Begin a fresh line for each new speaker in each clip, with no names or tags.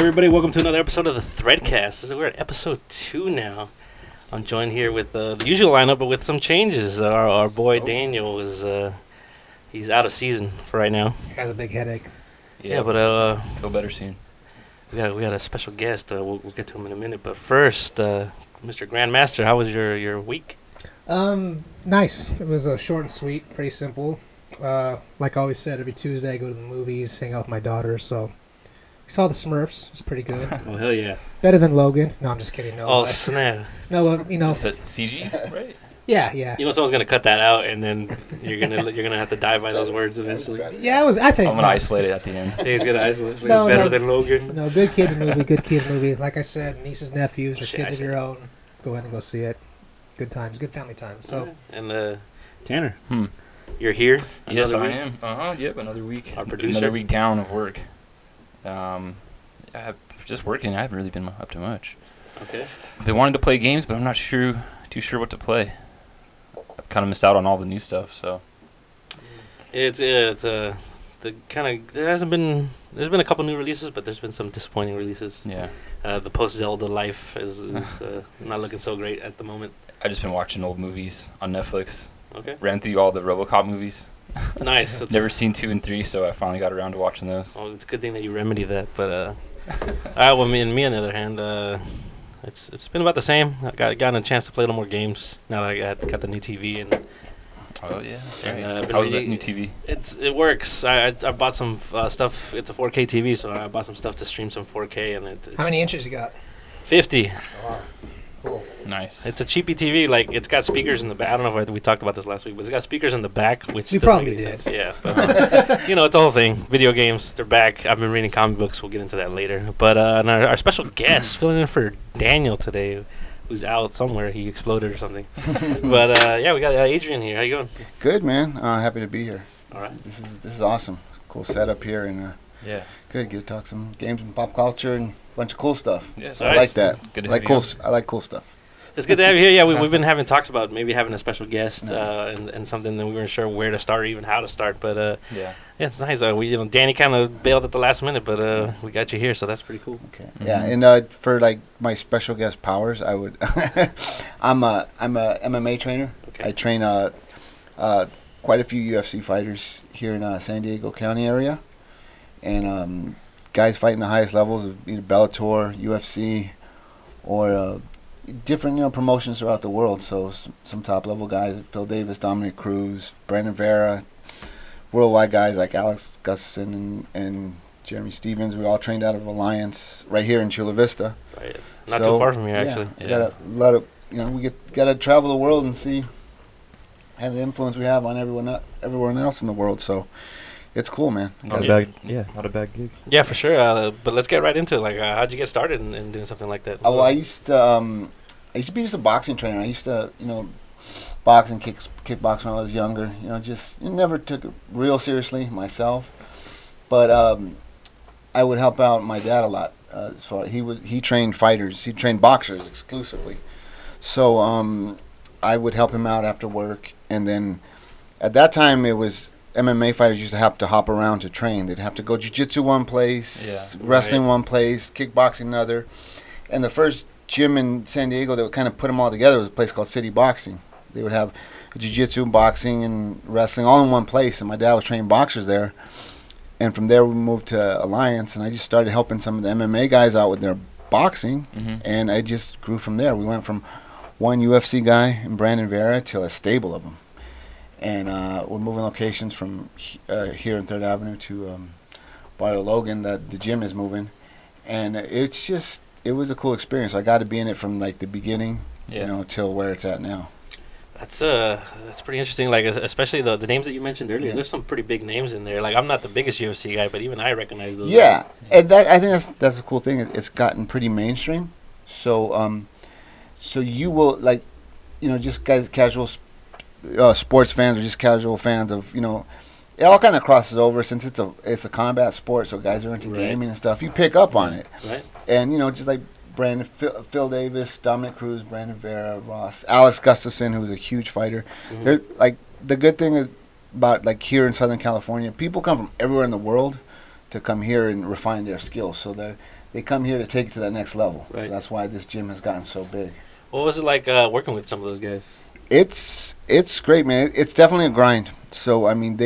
everybody? Welcome to another episode of the Threadcast. We're at episode 2 now. I'm joined here with the usual lineup, but with some changes. Our boy Daniel is he's out of season for right now.
He has a big headache.
Yeah, but
feel better soon.
We got a special guest. We'll get to him in a minute. But first, Mr. Grandmaster, how was your week?
Nice. It was short and sweet, pretty simple. Like I always said, every Tuesday I go to the movies, hang out with my daughter. So we saw the Smurfs. It's pretty good.
Oh hell yeah!
Better than Logan. No, I'm just kidding. No.
Oh snap!
No,
Is that CG, right?
Yeah.
You know, someone's gonna cut that out, and then you're gonna have to die by those words eventually.
Yeah, it was. I think
I'm gonna isolate it at the end.
He's gonna isolate.
No,
better than Logan.
No, good kids movie. Like I said, nieces, nephews, or kids of your own. Go ahead and go see it. Good times, good family times. So.
And Tanner, you're here.
Yes, I am. Yep, another week.
Our producer.
Another week down of work. I'm just working. I haven't really been up to much.
Okay.
They wanted to play games, but I'm not too sure what to play. I've kind of missed out on all the new stuff, so.
It's the kind of there's been a couple new releases, but there's been some disappointing releases.
Yeah.
The post Zelda life is not looking so great at the moment.
I've just been watching old movies on Netflix.
Okay.
Ran through all the RoboCop movies.
Nice.
Never seen 2 and 3, so I finally got around to watching those.
Oh, it's a good thing that you remedy that. But all right. Well, me on the other hand, it's been about the same. I gotten a chance to play a little more games now that I got the new TV and.
Oh yeah, that's right.
How's
that new TV?
It works. I bought some stuff. It's a 4K TV, so I bought some stuff to stream some 4K, and it's
How many inches you got?
50.
Oh, cool.
Nice.
It's a cheapy TV. Like it's got speakers in the back. I don't know if we talked about this last week, but it's got speakers in the back, which
we
doesn't
probably
make
did.
Sense. Yeah, but, it's the whole thing. Video games, they're back. I've been reading comic books. We'll get into that later. But and our special guest filling in for Daniel today, who's out somewhere. He exploded or something. But we got Adrian here. How you going?
Good, man. Happy to be here.
All right.
This is awesome. Cool setup here, and
yeah.
Good. Get to talk some games and pop culture and a bunch of cool stuff.
Yeah,
so I like that.
Good to
I like cool stuff.
It's good to have you here. Yeah, we've been having talks about maybe having a special guest
Nice.
and something that we weren't sure where to start or even how to start. But
yeah,
it's nice. Danny kind of bailed at the last minute, but we got you here, so that's pretty cool.
Okay.
Mm-hmm.
Yeah, and for like my special guest powers, I would. I'm a MMA trainer.
Okay.
I train quite a few UFC fighters here in San Diego County area, and guys fighting the highest levels of either Bellator, UFC, or different promotions throughout the world. So some top level guys: Phil Davis, Dominic Cruz, Brandon Vera. Worldwide guys like Alex Gustafson and Jeremy Stevens. We all trained out of Alliance right here in Chula Vista.
Right. Not too far from here, actually.
Yeah. Got a lot of we got to travel the world and see how the influence we have on everyone else in the world. So it's cool, man.
Not a bad gig.
Yeah, for sure. But let's get right into it. Like, how'd you get started in doing something like that?
Oh, I used to be just a boxing trainer. I used to box and kickbox when I was younger. Just never took it real seriously myself, but I would help out my dad a lot. So he trained fighters. He trained boxers exclusively. So I would help him out after work, and then at that time it was MMA fighters used to have to hop around to train. They'd have to go jiu-jitsu one place, wrestling one place, kickboxing another, and the first gym in San Diego that would kind of put them all together was a place called City Boxing. They would have jiu-jitsu, boxing, and wrestling all in one place, and my dad was training boxers there. And from there we moved to Alliance, and I just started helping some of the MMA guys out with their boxing, and I just grew from there. We went from one UFC guy in Brandon Vera to a stable of them. And we're moving locations from here in 3rd Avenue to Barrio Logan, that the gym is moving. And it was a cool experience. I got to be in it from like the beginning, till where it's at now.
That's pretty interesting. Like, especially the names that you mentioned earlier. Yeah. There's some pretty big names in there. Like, I'm not the biggest UFC guy, but even I recognize those.
Yeah, and I think that's a cool thing. It's gotten pretty mainstream. So so you will just guys, casual sports fans or just casual fans of it all kind of crosses over since it's a combat sport. So guys are into gaming and stuff. You pick up on it,
right?
And just like Brandon, Phil Davis, Dominic Cruz, Brandon Vera, Ross, Alex Gustafson, who's a huge fighter. They're like the good thing about like here in Southern California, people come from everywhere in the world to come here and refine their skills. So they come here to take it to that next level.
Right.
So that's why this gym has gotten so big.
What was it like working with some of those guys?
It's great, man. It's definitely a grind. So I mean,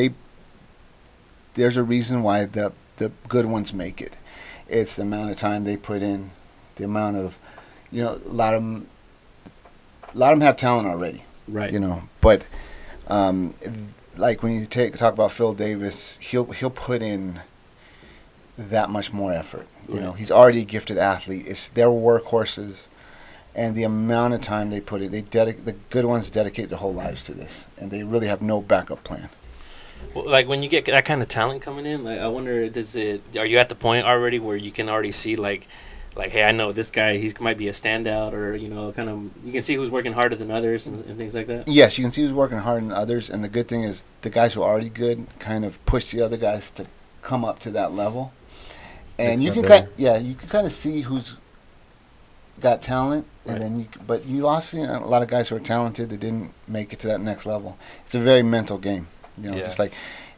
there's a reason why the good ones make it. It's the amount of time they put in, the amount of, a lot of them have talent already.
Right.
But like when you talk about Phil Davis, he'll put in that much more effort.
Right.
He's already a gifted athlete. It's their workhorses, and the amount of time they put in, the good ones dedicate their whole lives to this, and they really have no backup plan.
Well, like when you get that kind of talent coming in, like I wonder, are you at the point already where you can already see like, hey, I know this guy, he might be a standout, or kind of you can see who's working harder than others and things like that.
Yes, you can see who's working harder than others, and the good thing is the guys who are already good kind of push the other guys to come up to that level, and you can kind of see who's got talent, and then but you also see a lot of guys who are talented that didn't make it to that next level. It's a very mental game, just like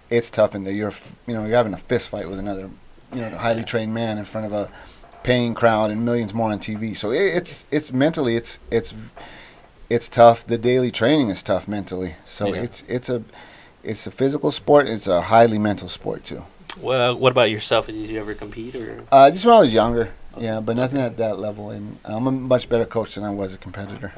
it's tough, and you're having a fist fight with another, highly trained man in front of a paying crowd and millions more on TV. So it's mentally it's tough. The daily training is tough mentally. So it's a physical sport. It's a highly mental sport too.
Well, what about yourself? Did you ever compete or?
Just when I was younger. Yeah, but nothing at that level. And I'm a much better coach than I was a competitor.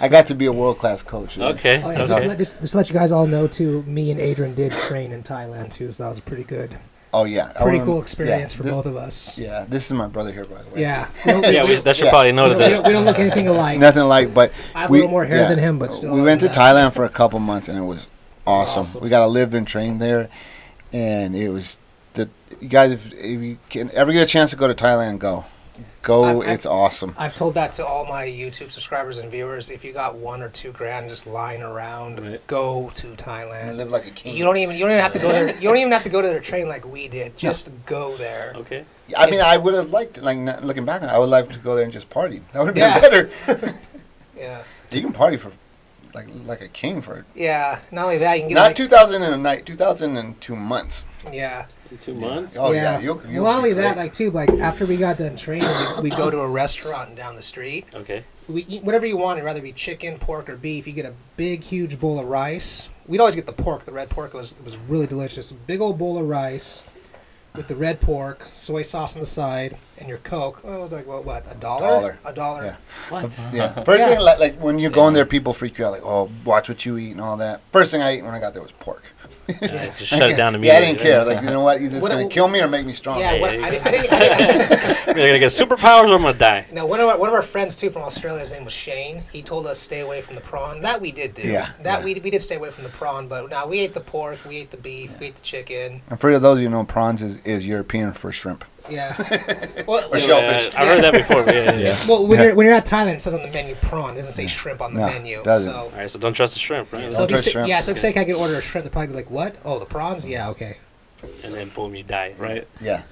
I got to be a world-class coach.
Okay.
Oh, yeah, just to let you guys all know, too, me and Adrian did train in Thailand, too, so that was pretty good.
Oh, yeah.
Pretty cool experience for both of us.
Yeah, this is my brother here, by the way.
Yeah.
That should probably know that.
We don't look anything alike.
Nothing alike, but
I have a little more hair than him, but still.
We went to Thailand for a couple months, and it was awesome. We got to live and train there, and it was you guys, if you can ever get a chance to go to Thailand, go. It's awesome.
I've told that to all my YouTube subscribers and viewers. If you got $1 or $2 just lying around, go to Thailand.
Live like a king.
You don't even have to go there. You don't even have to go to their train like we did. Just go there.
Okay.
I mean, I would have liked, looking back on it, I would like to go there and just party. That would have been better.
Yeah.
You can party for like a king for it.
Yeah. Not only that, you can get
not 2,000 in a night, 2,000 in 2 months.
Yeah.
In 2 months?
Oh, yeah.
Well, not only that, after we got done training, we'd go to a restaurant down the street.
Okay.
We eat whatever you want, whether it be chicken, pork, or beef. You get a big, huge bowl of rice. We'd always get the pork. The red pork was really delicious. A big old bowl of rice with the red pork, soy sauce on the side, and your Coke. Oh, it was like, what, $1? $1.
Yeah.
What?
Yeah. First thing, like when you're going there, people freak you out, like, oh, watch what you eat and all that. First thing I ate when I got there was pork.
Just shut it down immediately.
Yeah, I didn't care. Like, you know what? Either it's going to kill me or make me stronger.
Yeah,
I didn't. You're going to get superpowers or I'm going to die.
No, one of our friends, too, from Australia, his name was Shane. He told us stay away from the prawn. That we did do.
Yeah.
We did stay away from the prawn, but now we ate the pork, we ate the beef, we ate the chicken.
And for those of you who know, prawns is European for shrimp.
Yeah. Well,
or shellfish.
I've heard that before. Yeah.
Well, when you're at Thailand, it says on the menu prawn. It doesn't say shrimp on the menu.
Doesn't.
So.
All right, so don't trust the shrimp, right?
So if you say I can order a shrimp, they'll probably be like, what? Oh, the prawns? Yeah, okay.
And then boom, you die, right?
Yeah.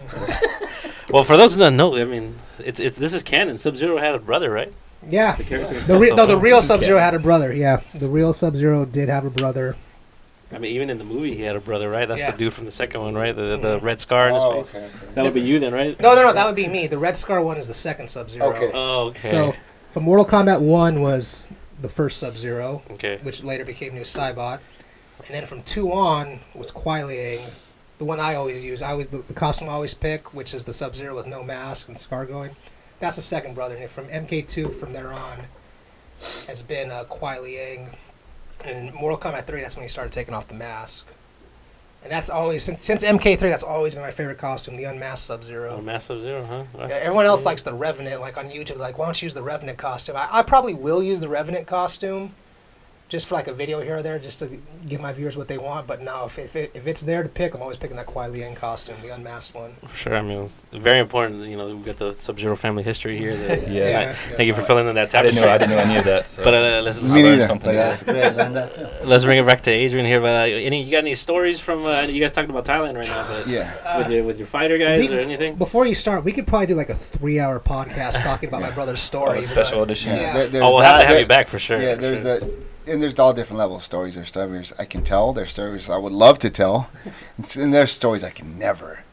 Well, for those who don't know, I mean, this is canon. Sub-Zero had a brother, right?
Yeah. The real Sub-Zero had a brother. Yeah, the real Sub-Zero did have a brother.
I mean, even in the movie, he had a brother, right? That's the dude from the second one, right? The red scar in his face.
Okay.
That would be you then, right?
No, that would be me. The red scar one is the second Sub-Zero.
Okay.
Oh, okay.
So, from Mortal Kombat 1 was the first Sub-Zero,
which
later became New Cybot. And then from 2 on was Kuai Liang, the one I always use. The costume I always pick, which is the Sub-Zero with no mask and scar going. That's the second brother. And from MK2 from there on has been Kuai Liang. And in Mortal Kombat 3, that's when he started taking off the mask. And that's always, since MK3, that's always been my favorite costume, the unmasked Sub-Zero.
Unmasked Sub-Zero, huh?
Yeah, everyone else likes the Revenant, like on YouTube, like, why don't you use the Revenant costume? I probably will use the Revenant costume, just for like a video here or there, just to give my viewers what they want. But no, if it's there to pick, I'm always picking that Kuai Liang costume, the unmasked one.
Sure, I mean, very important. We've got the Sub-Zero family history here. Thank you for filling in that tapestry.
I didn't know any of that. So.
But let's
learn something.
That's great. Learn that too.
Let's bring it back to Adrian here. But you got any stories from? You guys talking about Thailand right now? But with your fighter guys or anything?
Before you start, we could probably do like a 3-hour podcast talking about my brother's story.
Special edition.
We'll have to have you back for sure.
Yeah, there's that. And there's all different levels of stories. There's stories I can tell. There's stories I would love to tell. And there's stories I can never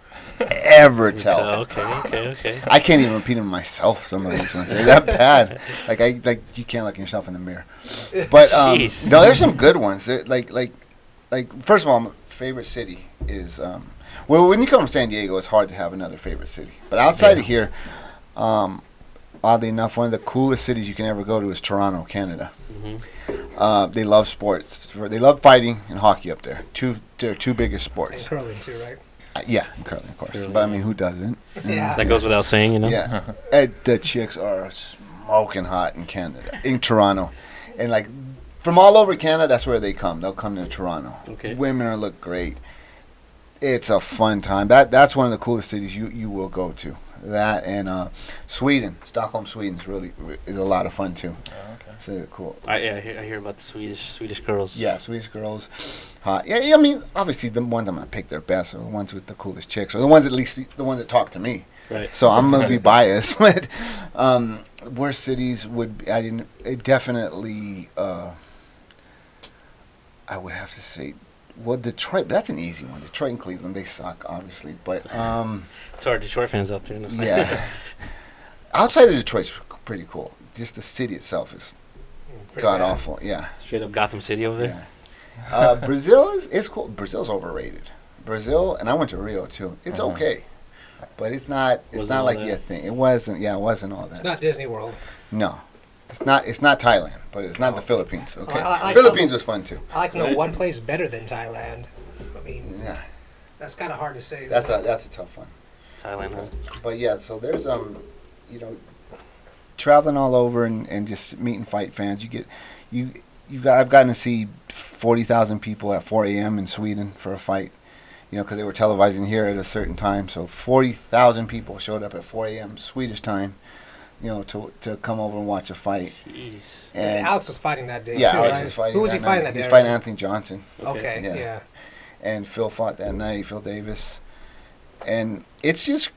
ever tell.
Okay.
I can't even repeat them myself. Some of these ones, they're that bad. Like you can't look yourself in the mirror. But
Jeez.
no, there's some good ones. They're like first of all, my favorite city is well, when you come from San Diego, it's hard to have another favorite city. But outside of here, oddly enough, one of the coolest cities you can ever go to is Toronto, Canada.
Mm-hmm.
They love sports. They love fighting and hockey up there. Their two biggest
And
sports.
curling too, right?
Yeah, and curling, of course.
Curling,
But I mean, who doesn't?
Yeah.
That goes without saying, you know.
Yeah. The chicks are smoking hot in Canada, in Toronto. And like from all over Canada, that's where they come. They'll come to Toronto.
Okay.
Women look great. It's a fun time. That's one of the coolest cities you will go to. That and Sweden, Stockholm, Sweden is a lot of fun too.
Oh, okay.
So cool.
I hear about the Swedish girls.
Yeah, Swedish girls, hot. Yeah, I mean, obviously the ones I'm gonna pick their best are the ones with the coolest chicks, or the ones the ones that talk to me.
Right.
So I'm gonna be biased, but worst cities would definitely I would have to say, well, Detroit. That's an easy one. Detroit and Cleveland, they suck, obviously, but
It's our Detroit fans out there.
yeah. Outside of Detroit's pretty cool. Just the city itself is
Pretty
god
bad.
awful. Yeah.
Straight up Gotham City over there.
Yeah. Brazil is cool. Brazil's overrated. Brazil, and I went to Rio too. It's okay, but it's not. It's
Wasn't
not
all
like
that.
you think. It wasn't. Yeah, it wasn't all that.
It's not Disney World.
No, it's not. It's not Thailand, but it's not the Philippines. Okay,
I
Philippines was fun too.
I like to know
Right.
one place better than Thailand. I mean,
Yeah,
that's kind of hard to say.
that's a tough one.
Thailand. Huh?
But yeah, so there's traveling all over and just meeting fight fans. I've gotten to see 40,000 people at 4 a.m. in Sweden for a fight. Because they were televising here at a certain time. So 40,000 people showed up at 4 a.m. Swedish time, to come over and watch a fight.
Jeez.
And Alex was fighting that day
Yeah,
too,
Alex
right?
was fighting.
Who was he fighting that day?
He's fighting Anthony Johnson.
Okay,
Yeah.
yeah.
And Phil fought that night, Phil Davis. And it's just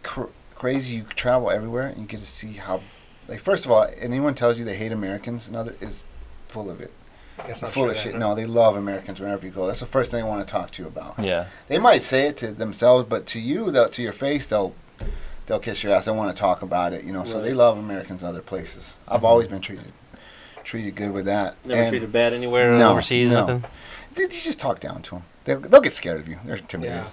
crazy. You travel everywhere and you get to see how, first of all, anyone tells you they hate Americans, another is full of it.
That's not
Full
true
of
then,
shit.
huh?
No, they love Americans wherever you go. That's the first thing they want to talk to you about.
Yeah.
They might say it to themselves, but to you, to your face, they'll kiss your ass. They want to talk about it, So they
Right.
love Americans other places. I've always been treated good with that.
Never
And
treated bad anywhere
No,
overseas.
no.
Nothing.
you just talk down to them. They'll get scared of you. They're intimidated.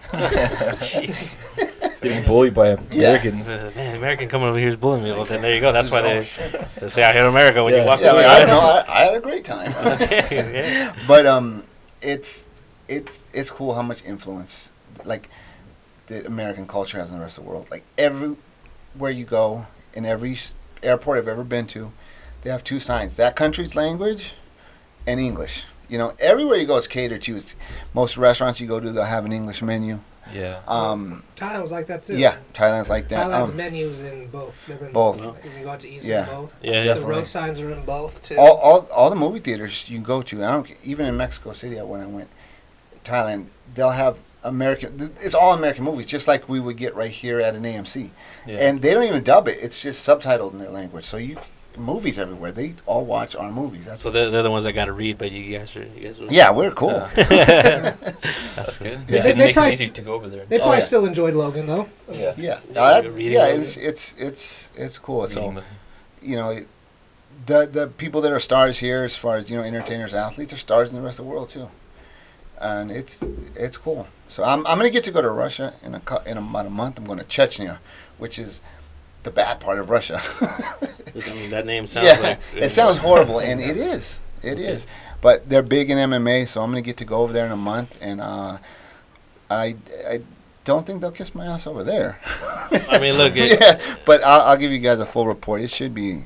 Getting bullied by Americans.
Man, American coming over here is bullying me. Well, then there you go. That's why they say I hate America when you
Yeah.
walk
Yeah,
away.
I don't know. I had a great time.
Okay, yeah.
But it's cool how much influence the American culture has on the rest of the world. Like everywhere you go, in every airport I've ever been to, they have two signs: that country's language and English. Everywhere you go, it's catered to. Most restaurants you go to, they'll have an English menu.
Yeah.
Thailand was like that too.
Yeah, Thailand's like that.
Thailand's menus in both. They're in
Both.
When you go out to eat,
Yeah.
in both.
Yeah,
The
definitely.
road signs are in both too.
All the movie theaters you can go to. Even in Mexico City when I went, Thailand, they'll have American. It's all American movies, just like we would get right here at an AMC.
Yeah.
And they don't even dub it. It's just subtitled in their language. So movies everywhere. They all watch our movies. That's
So they're the ones that got to read, but you guys are.
yeah, we're cool.
That's good.
They-
Makes it
they
makes
probably-
it easy to go over there.
They probably
yeah.
still enjoyed Logan though.
Yeah.
Yeah,
reading
yeah.
all
It's cool. So
Reading
the people that are stars here, as far as entertainers, athletes, are stars in the rest of the world too. And it's cool. So I'm gonna get to go to Russia in about a month. I'm going to Chechnya, which is the bad part of Russia.
I mean, that name sounds
yeah,
like.
it sounds horrible, and it is. It is. But they're big in MMA, so I'm going to get to go over there in a month, and I don't think they'll kiss my ass over there.
I mean, look.
Yeah, but I'll give you guys a full report. It should be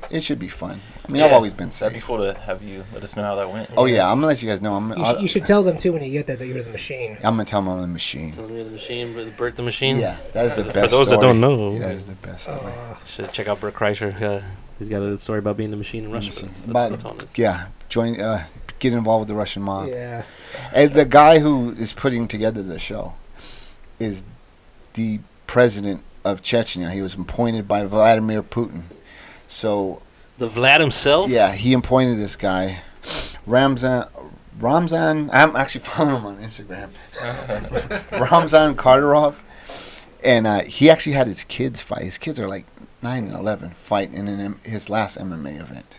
fun. I mean, I've
Yeah.
always been
That'd be
safe.
cool to have you let us know how that went.
Oh yeah, I'm gonna let you guys know.
You should tell them too when you get there that you're the machine.
I'm gonna tell them I'm the machine.
So the machine, Bert the Machine.
Yeah, that is the
For
best.
those that
story.
don't know.
Yeah, that is the best story.
Should check out Bert Kreischer. He's got a story about being the machine in Russia.
But, yeah, get involved with the Russian mob.
Yeah.
And the guy who is putting together the show is the president of Chechnya. He was appointed by Vladimir Putin. So
The Vlad himself.
yeah, he appointed this guy, Ramzan. I'm actually following him on Instagram. Ramzan Kadyrov, And he actually had his kids fight. His kids are like 9 and 11 fight in his last MMA event.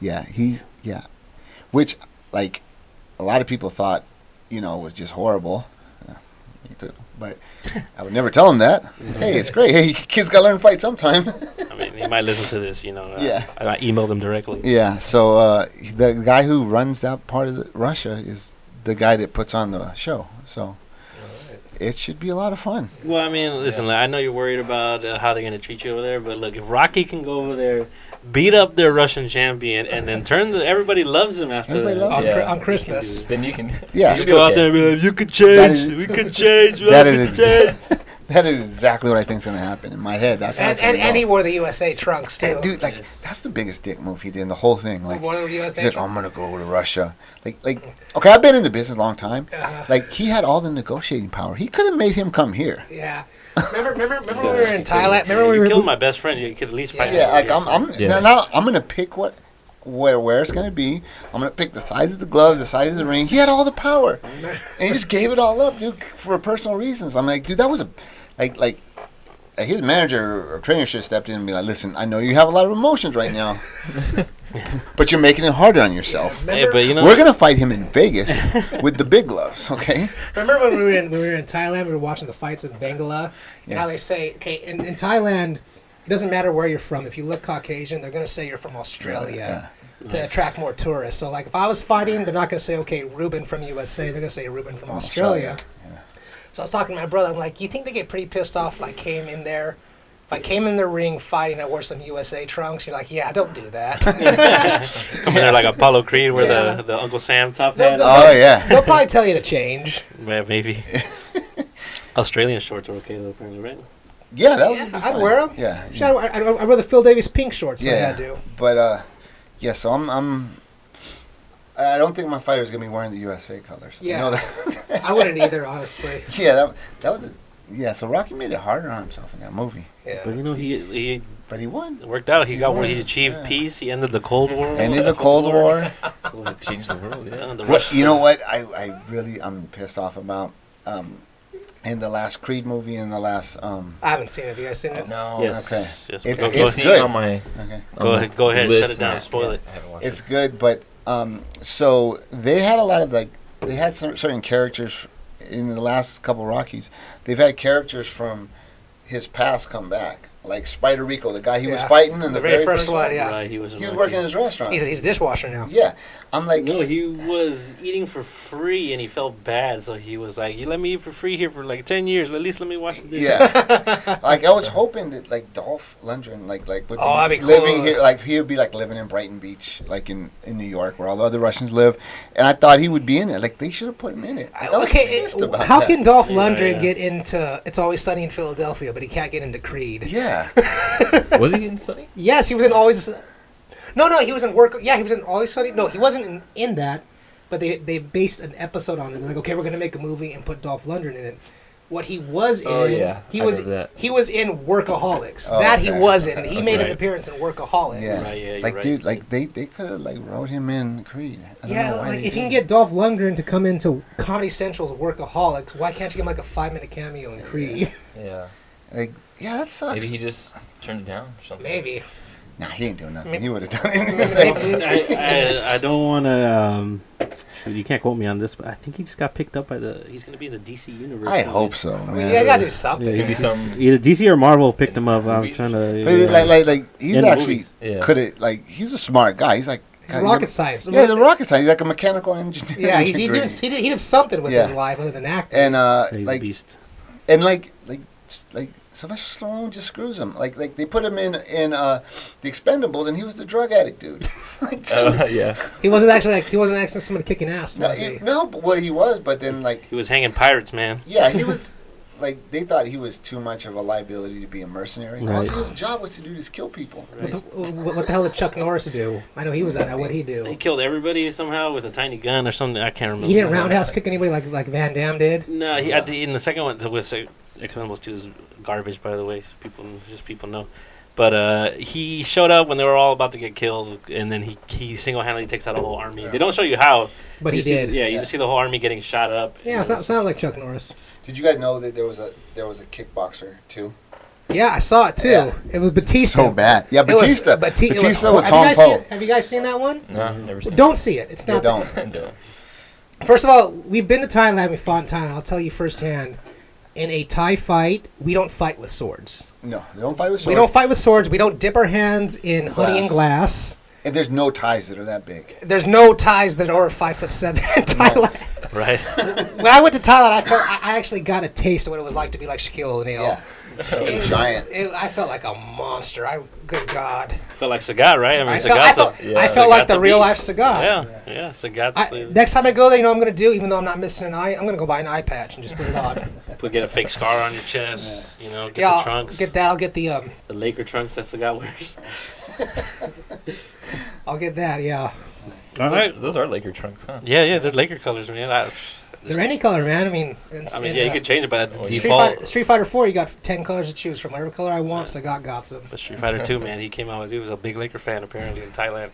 Yeah, which like a lot of people thought, was just horrible. Me too. But I would never tell him that. Hey, it's great. Hey, kids got to learn to fight sometime.
I mean, he might listen to this,
Yeah.
I emailed him directly.
Yeah, so the guy who runs that part of Russia is the guy that puts on the show. So it should be a lot of fun.
Well, I mean, listen, I know you're worried about how they're going to treat you over there, but look, if Rocky can go over there, beat up their Russian champion, and then everybody loves him after
Everybody
that.
loves
On Christmas.
Then you can.
Yeah.
You go out there and be like, you could change, we could change, we could change.
That is exactly what I think is going to happen in my head. That's how it's gonna
And he
go.
wore the USA trunks too.
And dude, that's the biggest dick move he did in the whole thing. Like,
One of the USA
he's like,
trunks?
I'm gonna go to Russia. Like, okay, I've been in the business a long time. Like, he had all the negotiating power. He could have made him come here.
Yeah. Remember when we were in Thailand? Remember
You
we
killed
were
my best friend. You could at least fight
Yeah,
him.
like
Yeah.
now I'm gonna pick where it's gonna be. I'm gonna pick the size of the gloves, the size of the ring. He had all the power, and he just gave it all up, dude, for personal reasons. I'm like, dude, that was like his manager or trainer should have stepped in and be like, listen, I know you have a lot of emotions right now, but you're making it harder on yourself.
Hey, but
We're gonna fight him in Vegas with the big gloves, okay?
Remember when we were in Thailand? We were watching the fights in Bangla, and how they say, okay, in Thailand, it doesn't matter where you're from. If you look Caucasian, they're gonna say you're from Australia to attract more tourists. So, like, if I was fighting, they're not gonna say, okay, Ruben from USA. They're gonna say Ruben from Australia. So I was talking to my brother. I'm like, you think they get pretty pissed off if I came in there? If I came in the ring fighting, I wore some USA trunks. You're like, yeah, don't do that.
Come in there like Apollo Creed where the Uncle Sam tough hat.
Oh yeah.
They'll probably tell you to change.
Yeah, maybe. Australian shorts are okay though, apparently, right?
Yeah, that would be
I'd
fine.
wear them.
Yeah.
Shit, I'd wear the Phil Davis pink shorts if I had to.
But yeah. So I don't think my fighter's gonna be wearing the USA colors.
Yeah.
I know that.
I wouldn't either, honestly.
Yeah, that was. Yeah, so Rocky made it harder on himself in that movie,
Yeah.
But he
but he won.
worked out. He
won.
achieved
Yeah.
peace. He ended the Cold War.
Ended the Cold War.
Changed the world. Yeah.
You know what? I'm pissed off about. In the last Creed movie and the last.
I haven't seen it. Have you guys seen it?
No.
Yes.
Okay.
Yes.
It's-
Go,
it's
See
good.
on my.
Okay.
go ahead.
list
Shut it down.
and
Spoil it.
I haven't watched
It's good, but so they had a lot of they had some certain characters in the last couple Rockies. They've had characters from his past come back, like Spider Rico, the guy he was fighting in the very first one.
yeah.
Right, he was
working in his restaurant.
He's a dishwasher now.
Yeah, I'm like,
No, he was eating for free and he felt bad, so he was like, "You let me eat for free here for like 10 years. At least let me wash the dishes."
yeah. Like I was hoping that like Dolph Lundgren would
that'd be
living
cool.
here, like he would be like living in Brighton Beach, like in New York, where all the other Russians live, and I thought he would be in it. Like they should have put him in it. I was pissed about
how
that.
can Dolph
Yeah,
Lundgren
yeah.
get into It's Always Sunny in Philadelphia, but he can't get into Creed?
Yeah.
Was he in Sunny?
Yes, he was in Always. No, he was in Work. Yeah, he was in Always Sunny. No, he wasn't in that, but they based an episode on it. They're like, okay, we're gonna make a movie and put Dolph Lundgren in it. What he was in,
Oh, yeah.
he
I
was
remember that.
he was in Workaholics.
Oh,
that he
okay,
was in.
okay,
He made an
right.
appearance in Workaholics.
Yeah.
Right, yeah, you're
like
right.
dude, like they could have like wrote him in Creed. I don't
Yeah,
know why
like
they
if you can
didn't.
get Dolph Lundgren to come into Comedy Central's Workaholics, why can't you give him like a 5-minute cameo in Creed?
Yeah.
Like, yeah, that sucks.
Maybe he just turned it down or something.
Maybe.
Nah, he ain't doing nothing.
Maybe-
He would have done it.
I don't want to. You can't quote me on this, but I think he just got picked up by he's going to be in the DC universe.
I hope so, man.
Yeah, you gotta do something.
Maybe some.
Either DC or Marvel picked him up. I'm
Movies.
trying to.
But like he's
In the
actually
movies.
Yeah.
could it like he's a smart guy. He's like
He's a rocket science.
Yeah, he's a rocket scientist. He's like a mechanical engineer.
Yeah, he did something with
Yeah.
his life other than acting.
And
He's a
like
beast.
and like Sylvester Stallone just screws him. Like they put him in the Expendables, and he was the drug addict dude. Like, dude.
Yeah.
he wasn't actually somebody kicking ass.
No,
Was he?
well he was, but then like
He was hanging pirates, man.
yeah, he was like they thought he was too much of a liability to be a mercenary.
Right.
All his job was to do is kill people.
What the hell did Chuck Norris do? I know he was on that. What'd he
He
do?
killed everybody somehow with a tiny gun or something. I can't remember.
He didn't roundhouse kick anybody like Van Damme did.
No, in the second one, was Expendables 2 is garbage, by the way. People know. But he showed up when they were all about to get killed, and then he single-handedly takes out a whole army. They don't show you how.
But he did.
You just see the whole army getting shot up.
Yeah, sounds like Chuck Norris.
Did you guys know that there was a kickboxer too?
Yeah, I saw it too.
Yeah.
It was Batista.
So bad. Yeah, Batista. Batista was Tom Poe.
Have you guys seen that one?
No, never seen
Don't see it. It's not.
it.
First of all, we've been to Thailand. We fought in Thailand. I'll tell you firsthand. In a Thai fight, we don't fight with swords.
No, we don't fight with swords.
We don't fight with swords. We don't dip our hands in honey and glass.
And there's no ties that are that big.
There's no ties that are 5'7" in Thailand.
Right.
When I went to Thailand, I actually got a taste of what it was like to be like Shaquille O'Neal.
Yeah. Giant.
I felt like a monster. Good God.
Felt like Sagat, right? I mean,
I felt like the real life Sagat.
Yeah, Sagat's
next time I go there, you know what I'm going to do? Even though I'm not missing an eye, I'm going to go buy an eye patch and just put it on.
Get a fake scar on your chest, get the trunks.
Get that. I'll get the...
the Laker trunks that Sagat wears.
I'll get that, yeah.
All right.
Those are Laker trunks, huh?
Yeah, they're Laker colors, man.
They're any color, man. I mean,
you could change it by default.
Street Fighter 4, you got 10 colors to choose from. Whatever color I want, Sagat got some.
But Street Fighter 2, man, he was a big Laker fan apparently in Thailand.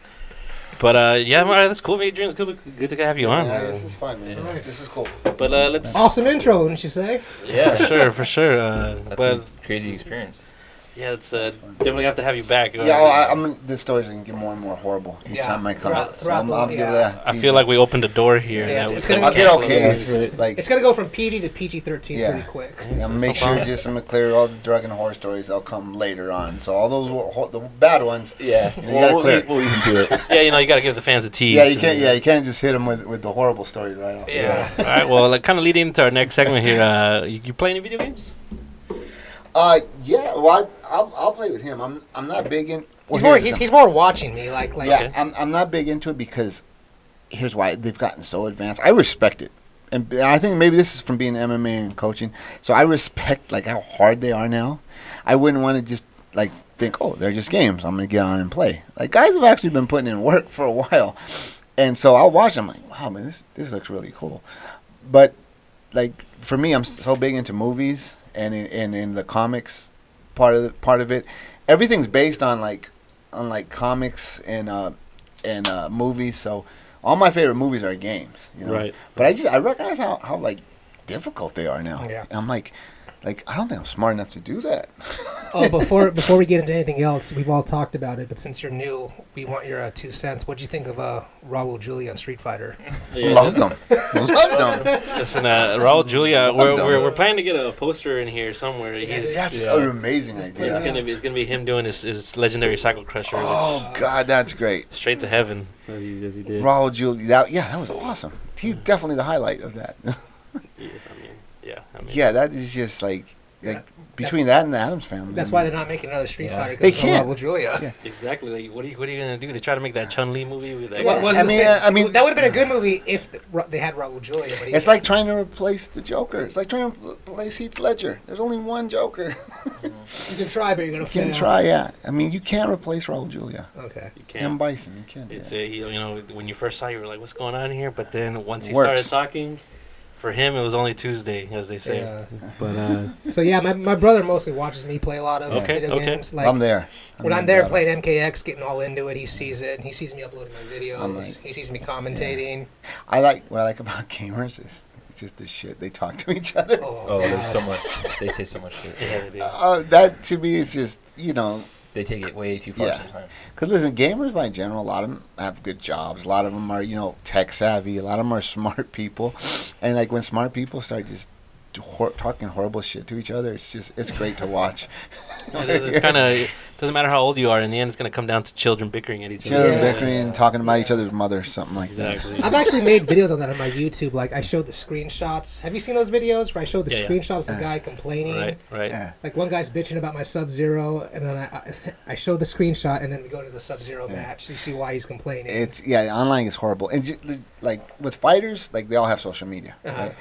But yeah, all right, that's cool, Adrian. It's good to have you on.
Yeah, this is fun, man.
Right.
This is cool.
But let's.
Awesome intro, wouldn't you say?
Yeah,
for sure.
That's a crazy experience.
Yeah, it's definitely have to have you back.
Yeah, the stories are going to get more and more horrible each time I come out.
I feel like we opened a door here.
Yeah,
I'll get okay.
It's going to go from PG to PG-13 pretty quick.
Yeah, make sure I'm going to clear all the drug and horror stories. They'll come later on. So all those the bad ones, you got to clear.
We'll ease into it.
Yeah, you got to give the fans a tease.
Yeah, you can't just hit them with the horrible stories right off.
Yeah. All right, well, kind of leading into our next segment here. You play any video games?
Yeah. Well, I'll play with him. I'm not big in.
He's more watching me. Like.
Yeah, I'm not big into it because here's why. They've gotten so advanced. I respect it, and I think maybe this is from being MMA and coaching. So I respect how hard they are now. I wouldn't want to just think, oh, they're just games. I'm gonna get on and play. Guys have actually been putting in work for a while, and so I'll watch them. Wow, man, this looks really cool. But for me, I'm so big into movies. And in the comics part of it, everything's based on comics and movies. So all my favorite movies are games,
Right.
But I recognize how difficult they are now.
Yeah.
And I'm I don't think I'm smart enough to do that.
Oh, before we get into anything else, we've all talked about it, but since you're new, we want your 2 cents. What'd you think of Raul Julia on Street Fighter?
Yeah.
Loved them.
Listen, Raul Julia, we're planning to get a poster in here somewhere.
That's an amazing idea.
It's gonna be him doing his legendary Cycle Crusher.
Oh God, that's great.
Straight to heaven, as he did.
Raul Julia, that was awesome. He's definitely the highlight of that.
Yes,
Yeah, that is just between that and the Addams Family.
That's why they're not making another Street Fighter.
They can't.
Raul Julia.
Yeah.
Exactly. What are you gonna do? They try to make that Chun-Li movie with that.
I mean, that would have been a good movie if they had Raul Julia. But
it's like trying to replace the Joker. It's like trying to replace Heath Ledger. There's only one Joker.
You can try, but you're gonna fail.
You can try, yeah. I mean, you can't replace Raul Julia.
Okay.
You can't.
M. Bison, you can't.
It's when you first saw, you were like, "What's going on here?" But then once he started talking. For him, it was only Tuesday, as they say.
Yeah.
But
so yeah, my brother mostly watches me play a lot of video games.
I'm there.
When I'm there playing MKX, getting all into it, he sees it. He sees me uploading my videos. He sees me commentating.
Yeah. What I like about gamers is just the shit they talk to each other.
Oh, there's so much. They say so much shit.
Yeah, they do.
That to me is just
They take it way too far sometimes.
Because listen, gamers by general, a lot of them have good jobs. A lot of them are, tech savvy. A lot of them are smart people. And when smart people start just talking horrible shit to each other, it's great to watch.
It's kind of doesn't matter how old you are. In the end, it's going to come down to children bickering at each other.
Children bickering, talking about each other's mother, something like that.
I've actually made videos on that on my YouTube. I showed the screenshots. Have you seen those videos where I showed the screenshot of the guy complaining?
Right.
Yeah.
One guy's bitching about my Sub-Zero, and then I showed the screenshot, and then we go to the Sub-Zero match. You see why he's complaining.
Online is horrible. And with fighters, they all have social media. Right?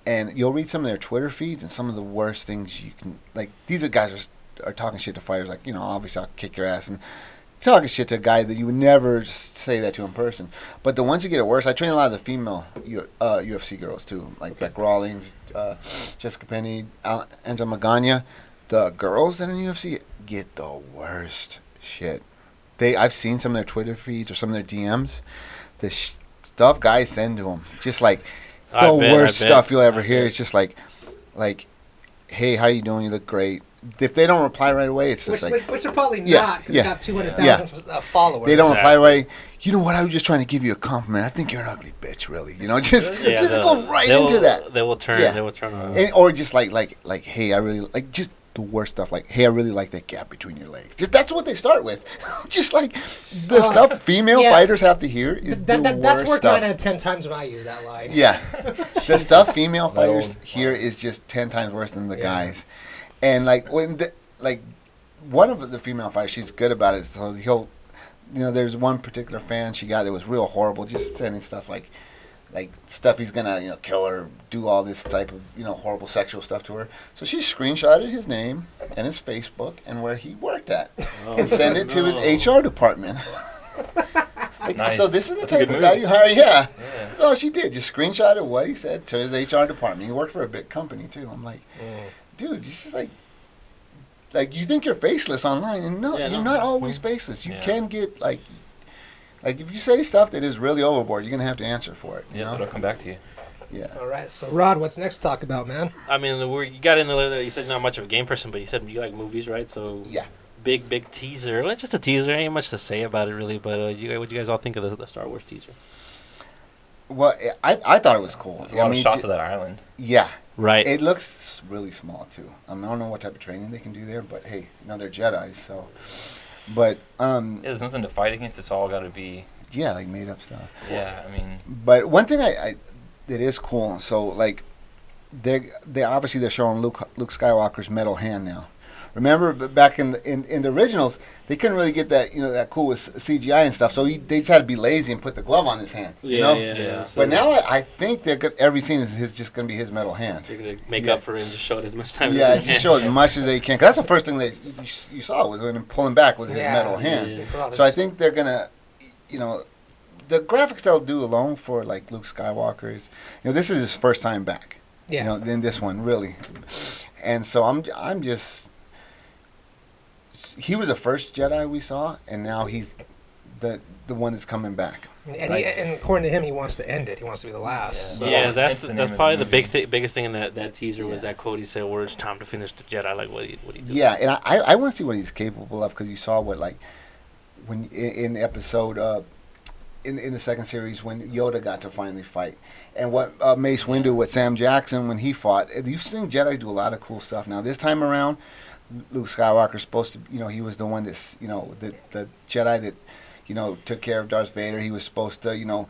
And you'll read some of their Twitter feeds, and some of the worst things you can these are guys are talking shit to fighters. Obviously I'll kick your ass, and talking shit to a guy that you would never say that to in person. But the ones who get it worse, I train a lot of the female UFC girls too, like Beck Rawlings, Jessica Penny, Angela Magana. the girls that are in UFC get the worst shit. I've seen some of their Twitter feeds or some of their DMs. The stuff guys send to them, just like the worst stuff you'll ever hear. It's just like, hey, how you doing? You look great. If they don't reply right away, it's just
which they're probably not, because they got 200,000 followers.
They don't reply right. You know what? I was just trying to give you a compliment. I think you're an ugly bitch, really. You know, just go right into that.
They will turn. Yeah. They will turn on.
Or just like, hey, I really like just the worst stuff. Like, hey, I really like that gap between your legs. Just that's what they start with. Just like the stuff female fighters have to hear is the worst
That's worth
stuff.
9 out of 10 times when I use that line.
Yeah, the stuff female fighters hear is just 10 times worse than the guys. And like when one of the female fighters, she's good about it. So he'll, there's one particular fan she got that was real horrible, just sending stuff like stuff he's gonna kill her, do all this type of horrible sexual stuff to her. So she screenshotted his name and his Facebook and where he worked at, and sent it to his HR department.
Nice.
So this is the type of guy you hire. Yeah. So she did, just screenshotted what he said to his HR department. He worked for a big company too. I'm like, dude, it's just like you think you're faceless online, and you're not always faceless. You can get like if you say stuff that is really overboard, you're gonna have to answer for it.
Yeah, it'll come back to you.
Yeah.
All right. So Rod, what's next to talk about, man?
I mean, you got in there. You said you're not much of a game person, but you said you like movies, right? So
yeah.
Big teaser. Well, just a teaser. Ain't much to say about it really. But what you guys all think of the Star Wars teaser?
Well, I thought it was cool.
There's a lot of shots of that island.
Yeah.
Right.
It looks really small too. I don't know what type of training they can do there, but hey, they're Jedi, so. But
there's nothing to fight against. It's all got to be.
Yeah, like made up stuff.
Yeah, I mean.
But one thing that is cool. So like, they're showing Luke Skywalker's metal hand now. Remember back in the originals, they couldn't really get that that cool with CGI and stuff. So they just had to be lazy and put the glove on his hand.
Yeah.
But now I think every scene is just going to be his metal hand.
They're going to make up for it and just show it as much time.
Yeah, just show as much as they can. 'Cause that's the first thing that you saw was when him pulling back was his metal hand.
Yeah.
So I think they're gonna, the graphics they'll do alone for like Luke Skywalker is, this is his first time back.
Yeah.
In this one really, and so I'm just. He was the first Jedi we saw, and now he's the one that's coming back.
And, and according to him, he wants to end it. He wants to be the last.
Yeah, that's probably the biggest thing in that teaser was that quote he said, "Where it's time to finish the Jedi." Like, what do you do?
Yeah, and I want to see what he's capable of, because you saw what when in the episode in the second series when Yoda got to finally fight, and what Mace Windu with Sam Jackson when he fought. You've seen Jedi do a lot of cool stuff. Now this time around, Luke Skywalker's supposed to, he was the one that's, the Jedi that, took care of Darth Vader. He was supposed to,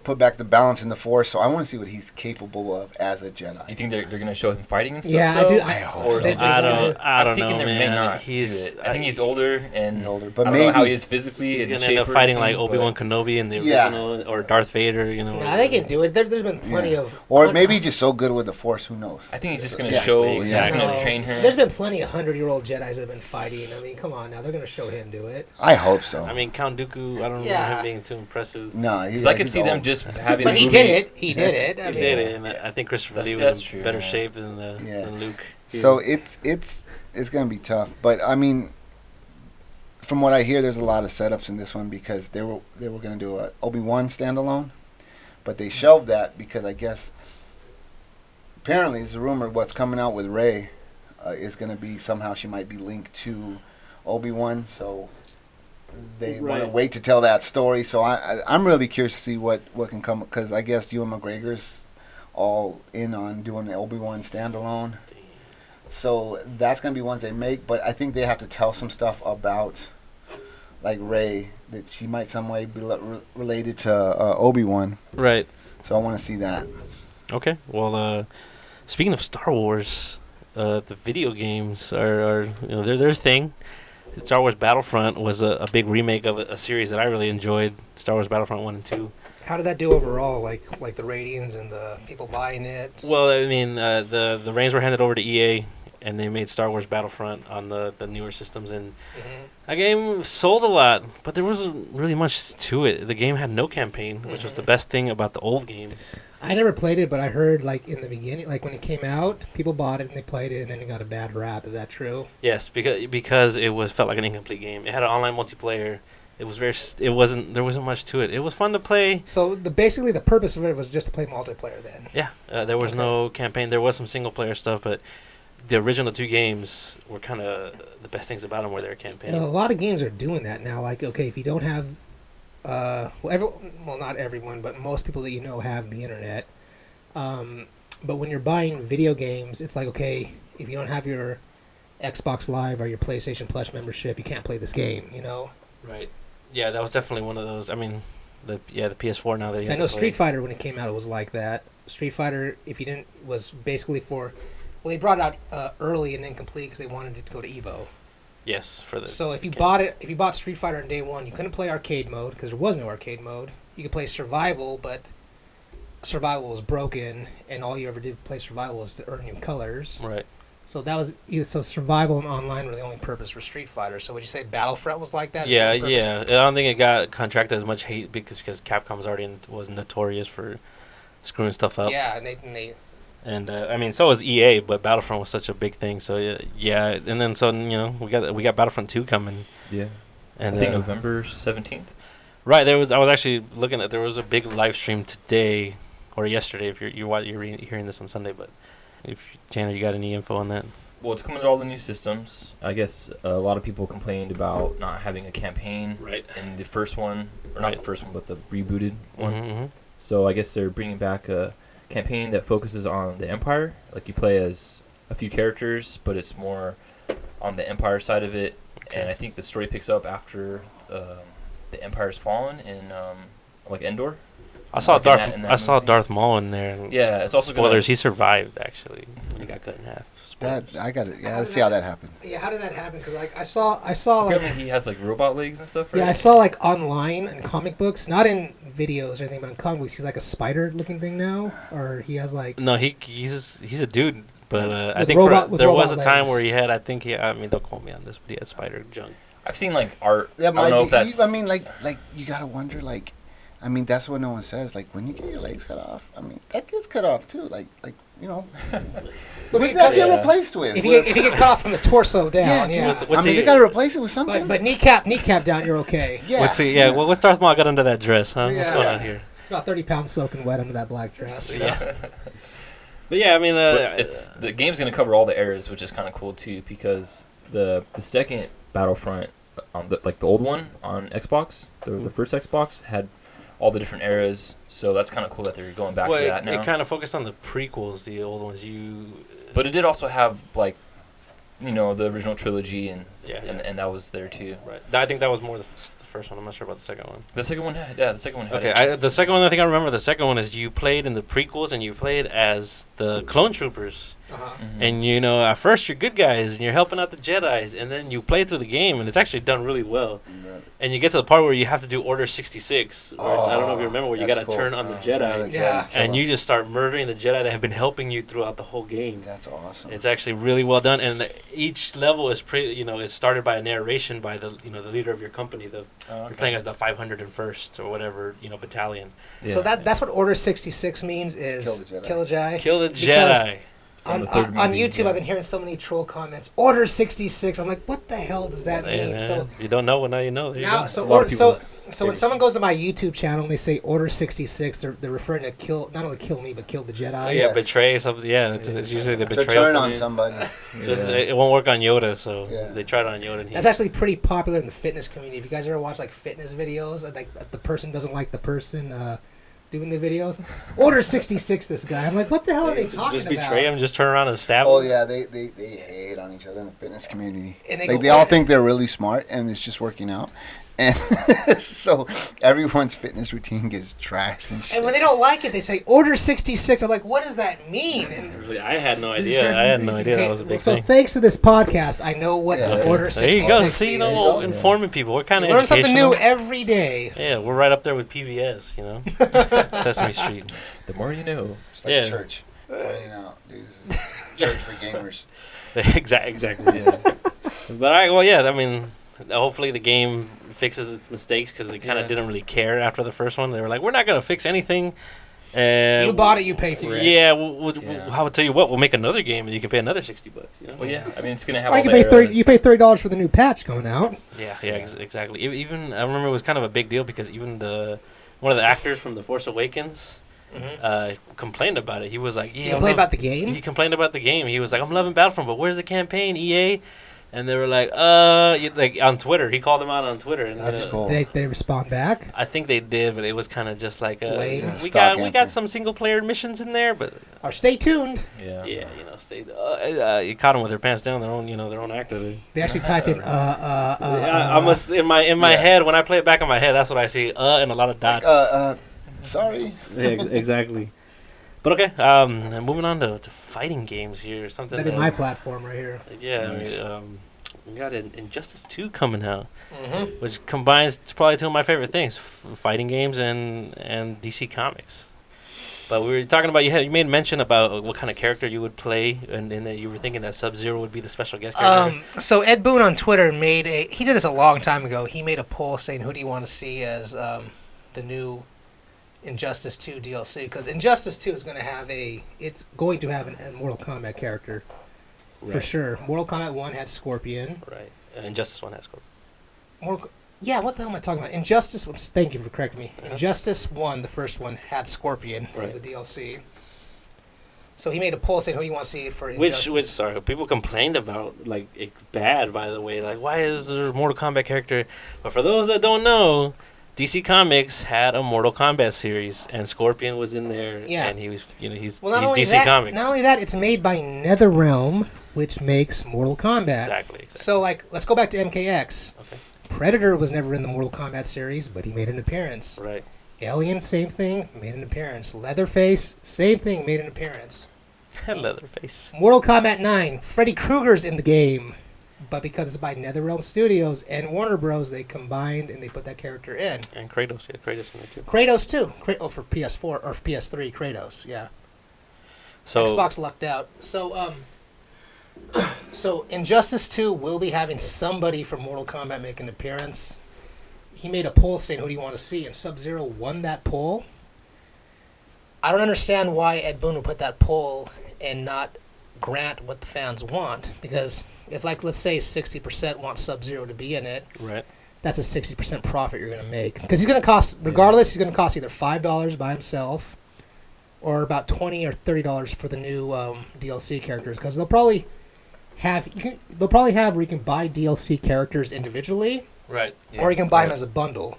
put back the balance in the Force. So I want to see what he's capable of as a Jedi.
You think they're going to show him fighting and stuff?
Yeah,
though?
I do.
I
don't
know, man. I think he's older, and
but
I don't know how he is physically.
He's going to end up fighting like Obi-Wan Kenobi in the original, or Darth Vader.
Nah, they can do it. There's been plenty of.
Or maybe he's just so good with the Force. Who knows?
I think he's just going to show. He's just going to train her.
There's been plenty of 100-year-old Jedis that have been fighting. I mean, come on now. They're going to show him do it.
I hope so.
I mean, Count Dooku. I don't remember him being too impressive.
No,
I could see them just having.
But he did it. He did it.
He did it, and I think Christopher Lee was in better shape than Luke.
So it's gonna be tough, but I mean, from what I hear, there's a lot of setups in this one, because they were gonna do a Obi-Wan standalone, but they shelved that because I guess apparently there's a rumor what's coming out with Rey is gonna be somehow she might be linked to Obi-Wan, so. They want to wait to tell that story, so I'm really curious to see what can come, because I guess Ewan McGregor's all in on doing the Obi-Wan standalone. So that's going to be ones they make, but I think they have to tell some stuff about, like Rey, that she might some way be related to Obi-Wan.
Right.
So I want to see that.
Okay. Well, speaking of Star Wars, the video games are they're their thing. Star Wars Battlefront was a big remake of a series that I really enjoyed, Star Wars Battlefront 1 and 2.
How did that do overall, like the ratings and the people buying it?
Well, I mean, the reins were handed over to EA, and they made Star Wars Battlefront on the newer systems, and that game sold a lot, but there wasn't really much to it. The game had no campaign, which was the best thing about the old games.
I never played it, but I heard like in the beginning, like when it came out, people bought it and they played it, and then it got a bad rap. Is that true?
Yes, because it felt like an incomplete game. It had an online multiplayer. It was there wasn't much to it. It was fun to play.
So basically the purpose of it was just to play multiplayer then.
Yeah, there was no campaign. There was some single player stuff, but the original 2 games were kind of the best things about them were their campaign.
And a lot of games are doing that now. Like, okay, if you don't have, not everyone, but most people that you know have the internet. But when you're buying video games, it's like, okay, if you don't have your Xbox Live or your PlayStation Plus membership, you can't play this game, you know?
Right. Yeah, that was definitely one of those. I mean, the PS4 now that you
I
have
know
to play.
Street Fighter, when it came out, it was like that. Street Fighter, if you didn't, was basically for... Well, they brought it out early and incomplete because they wanted it to go to Evo.
Yes, for the.
So if you bought Street Fighter on day one, you couldn't play arcade mode because there was no arcade mode. You could play survival, but survival was broken, and all you ever did play survival was to earn new colors.
Right.
So that was so survival and online were the only purpose for Street Fighter. So would you say Battlefront was like that?
Yeah. I don't think it got contracted as much hate because Capcom's already was notorious for screwing stuff up.
Yeah, and they
And I mean, so was EA, but Battlefront was such a big thing. So yeah, and then so we got Battlefront 2 coming.
Yeah.
And
I think November 17th.
Right, I was actually looking at there was a big live stream today or yesterday if you're hearing this on Sunday. But if Tanner, you got any info on that?
Well, it's coming to all the new systems. I guess a lot of people complained about not having a campaign in the first one, or not the first one, but the rebooted one.
Mm-hmm.
So I guess they're bringing back a campaign that focuses on the Empire. Like you play as a few characters, but it's more on the Empire side of it. Okay. And I think the story picks up after the Empire's fallen in like Endor.
I saw Darth Maul in there.
Yeah, it's also
spoilers. He survived actually. He got cut in half.
I gotta see how that happened.
Yeah, how did that happen? Because like I saw like
he has like robot legs and stuff. Right?
Yeah, I saw like online in comic books, not in videos or anything, but in comic books, he's like a spider-looking thing now, or he has like.
No, he's a dude, but I think
there
was a
legs.
time where he had. I mean, don't quote me on this, but he had spider junk.
I've seen like art.
Yeah,
I don't know if that's.
I mean, like you gotta wonder, like, I mean, that's what no one says. Like, when you get your legs cut off, I mean, that gets cut off too. Like you know,
but
what's that get replaced with?
If you get cut off from the torso down, yeah.
I mean, they gotta replace it with something.
But kneecap down, you're okay.
Yeah.
What's Darth Maul got under that dress, huh?
Yeah.
What's going on here?
It's about 30 pounds soaking wet under that black dress.
Yeah. But yeah, I mean,
it's the game's gonna cover all the eras, which is kind of cool too, because the second Battlefront, the old one on Xbox, the first Xbox had all the different eras, so that's kind of cool that they're going back to that now.
It kind of focused on the prequels, the old ones.
But it did also have like, the original trilogy and that was there too.
Right. I think that was more the first one. I'm not sure about the second one.
The second one had it.
Okay, the second one, I think I remember. The second one is you played in the prequels and you played as the clone troopers.
Uh-huh.
Mm-hmm. And at first you're good guys and you're helping out the Jedis, and then you play through the game and it's actually done really well. Right. And you get to the part where you have to do Order 66. I don't know if you remember, where you got to turn on the Jedi. And you just start murdering the Jedi that have been helping you throughout the whole game.
That's awesome.
It's actually really well done, and each level is is started by a narration by the the leader of your company. You're playing as the 501st or whatever battalion.
Yeah. So that's what Order 66 means, is kill the Jedi.
Kill the Jedi.
On YouTube, I've been hearing so many troll comments. Order 66. I'm like, what the hell does that mean?
Man.
So
you don't know, well, now you know.
So when someone goes to my YouTube channel and they say Order 66, they're referring to not only kill me but kill the Jedi.
Betray something. Yeah, it's usually the betrayal.
To turn on somebody.
It won't work on Yoda, so they tried on Yoda.
That's actually pretty popular in the fitness community. If you guys ever watch like fitness videos, and like the person doesn't like the person doing the videos. Order 66, this guy. I'm like, what the hell are they talking about?
Just betray him, just turn around and stab him?
Oh, yeah, they hate on each other in the fitness community.
And
they all think they're really smart, and it's just working out. And so everyone's fitness routine gets trashed and shit.
And when they don't like it, they say, Order 66. I'm like, what does that mean? And
I had no idea. That was a big thing.
So thanks to this podcast, I know what Order 66 means.
There you go. See, informing people. We're kind of
learn something new every day.
Yeah, we're right up there with PBS, Sesame Street.
The more you know.
It's like church. Finding out, dude. Church for gamers.
Exactly. Yeah. But I mean, hopefully the game fixes its mistakes because they kind of didn't really care after the first one. They were like, we're not gonna fix anything.
You bought it, you pay for it.
Yeah, I would tell you what, we'll make another game and you can pay another $60. You know?
Well, yeah. I mean, it's gonna have.
Or
all
you
the
pay
arrows.
you pay $30 for the new patch coming out.
Yeah, exactly. Even I remember it was kind of a big deal because even one of the actors from The Force Awakens complained about it. He was like,
"You complained about the game?"
He complained about the game. He was like, "I'm loving Battlefront, but where's the campaign, EA?" And they were like, like on Twitter. He called them out on Twitter. And
That's cool.
They respond back.
I think they did, but it was kind of just like we
Stock
got some single player missions in there, but
Or stay tuned.
Yeah.
yeah, you caught them with their pants down. Their own actor.
They actually typed in
I must in my head when I play it back in my head. That's what I see. And a lot of dots.
Sorry.
Yeah, exactly. But okay, moving on to fighting games here. Something
That'd be my platform right here.
Yeah,
Nice.
we got Injustice 2 coming out, which combines probably two of my favorite things: fighting games and DC Comics. But we were talking about you made mention about what kind of character you would play, and that you were thinking that Sub-Zero would be the special guest character.
So Ed Boon on Twitter he did this a long time ago. He made a poll saying who do you want to see as the new Injustice 2 DLC, because Injustice 2 is going to have a Mortal Kombat character for sure. Mortal Kombat 1 had Scorpion.
Right. Injustice 1 has Scorpion.
What the hell am I talking about? Injustice. Thank you for correcting me. Injustice 1, the first one, had Scorpion as the DLC. So he made a poll saying who do you want to see for Injustice.
Which people complained about, like, it's bad, by the way. Like, why is there a Mortal Kombat character? But for those that don't know, DC Comics had a Mortal Kombat series, and Scorpion was in there.
Yeah.
And he was, he's
DC
Comics.
Not only that, it's made by NetherRealm, which makes Mortal Kombat.
Exactly.
So, let's go back to MKX.
Okay.
Predator was never in the Mortal Kombat series, but he made an appearance.
Right.
Alien, same thing, made an appearance. Leatherface, same thing, made an appearance.
Leatherface.
Mortal Kombat 9, Freddy Krueger's in the game. But because it's by NetherRealm Studios and Warner Bros., they combined and they put that character in.
And Kratos, Kratos in there too.
Kratos too. For PS4 or for PS3, Kratos, yeah.
So
Xbox lucked out. So Injustice 2 will be having somebody from Mortal Kombat make an appearance. He made a poll saying who do you want to see, and Sub-Zero won that poll. I don't understand why Ed Boon would put that poll and not grant what the fans want, because if, let's say 60% want Sub-Zero to be in it,
right,
that's a 60% profit you're going to make. Because he's going to cost, regardless, he's going to cost either $5 by himself or about $20 or $30 for the new DLC characters. Because they'll probably have where you can buy DLC characters individually,
right,
or you can buy them as a bundle.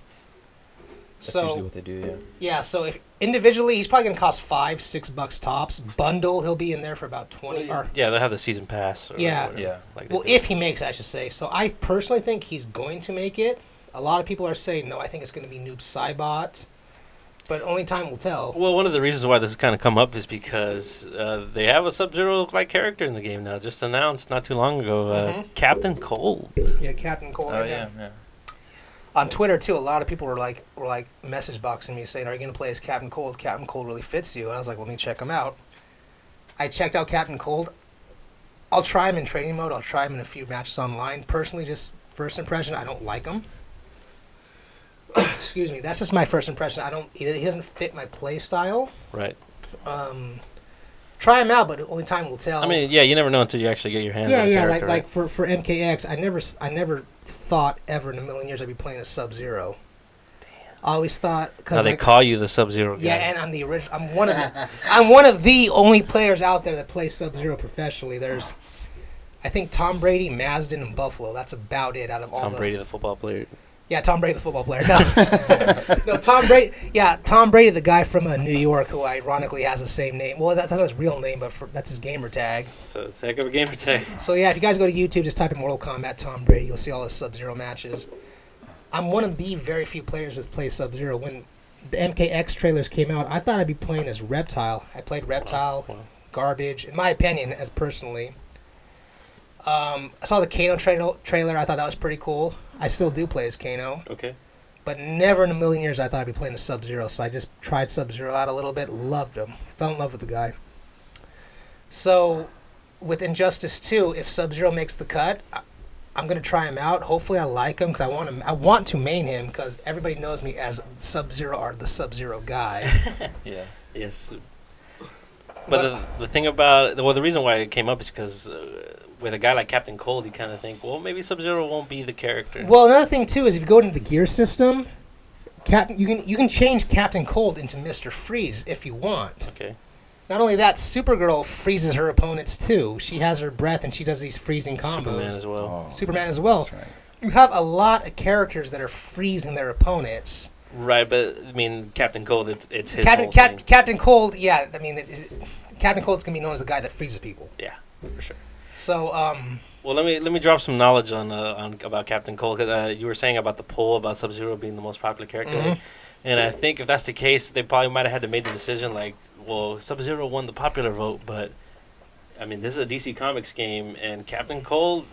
That's usually what they do, yeah.
Yeah, so if individually, he's probably going to cost $5-6 tops. Bundle, he'll be in there for about 20.
Yeah, they'll have the season pass.
Yeah.
Whatever, like
If he makes it, I should say. So I personally think he's going to make it. A lot of people are saying, no, I think it's going to be Noob Saibot. But only time will tell.
Well, one of the reasons why this has kind of come up is because they have a Sub-Zero-like character in the game now, just announced not too long ago. Captain Cold.
Yeah, Captain Cold.
Oh, yeah.
On Twitter, too, a lot of people were message boxing me saying, are you going to play as Captain Cold? Captain Cold really fits you. And I was like, let me check him out. I checked out Captain Cold. I'll try him in training mode. I'll try him in a few matches online. Personally, just first impression, I don't like him. Excuse me. That's just my first impression. He doesn't fit my play style.
Right.
Try him out, but only time will tell.
I mean, yeah, you never know until you actually get your hands on the character.
Like for MKX, I never thought ever in a million years I'd be playing a Sub-Zero. Damn. I always thought
because they call you the Sub-Zero guy.
Yeah, and I'm the original. I'm one of the only players out there that plays Sub-Zero professionally. There's, I think, Tom Brady, Mazden, and Buffalo. That's about it out of all.
Tom Brady, the football player.
Yeah, Tom Brady, the football player. No, Tom Brady. Yeah, Tom Brady, the guy from New York, who ironically has the same name. Well, that's not his real name, but that's his gamer tag.
So it's a heck of a gamer tag.
So yeah, if you guys go to YouTube, just type in Mortal Kombat Tom Brady, you'll see all the Sub-Zero matches. I'm one of the very few players that play Sub-Zero. When the MKX trailers came out, I thought I'd be playing as Reptile. I played Reptile, garbage, in my opinion, as personally. I saw the Kano trailer. I thought that was pretty cool. I still do play as Kano.
Okay.
But never in a million years I thought I'd be playing a Sub-Zero, so I just tried Sub-Zero out a little bit, loved him, fell in love with the guy. So, with Injustice 2, if Sub-Zero makes the cut, I'm gonna try him out. Hopefully, I like him because I want him. I want to main him because everybody knows me as Sub-Zero or the Sub-Zero guy.
Yeah.
Yes. But the thing about the reason why it came up is because with a guy like Captain Cold, you kind of think, well, maybe Sub-Zero won't be the character.
Well, another thing too is if you go into the gear system, you can change Captain Cold into Mr. Freeze if you want.
Okay.
Not only that, Supergirl freezes her opponents too. She has her breath and she does these freezing combos.
Superman as well.
Superman as well.
That's right.
You have a lot of characters that are freezing their opponents.
Right, but I mean, Captain Cold, it's his whole thing.
Captain Cold, yeah. I mean, Captain Cold's gonna be known as the guy that freezes people.
Yeah, for sure.
So,
well, let me drop some knowledge on about Captain Cold. Cause, you were saying about the poll about Sub-Zero being the most popular character,
Mhm.
and I think if that's the case, they probably might have had to make the decision like, well, Sub-Zero won the popular vote, but I mean, this is a DC Comics game, and Captain Cold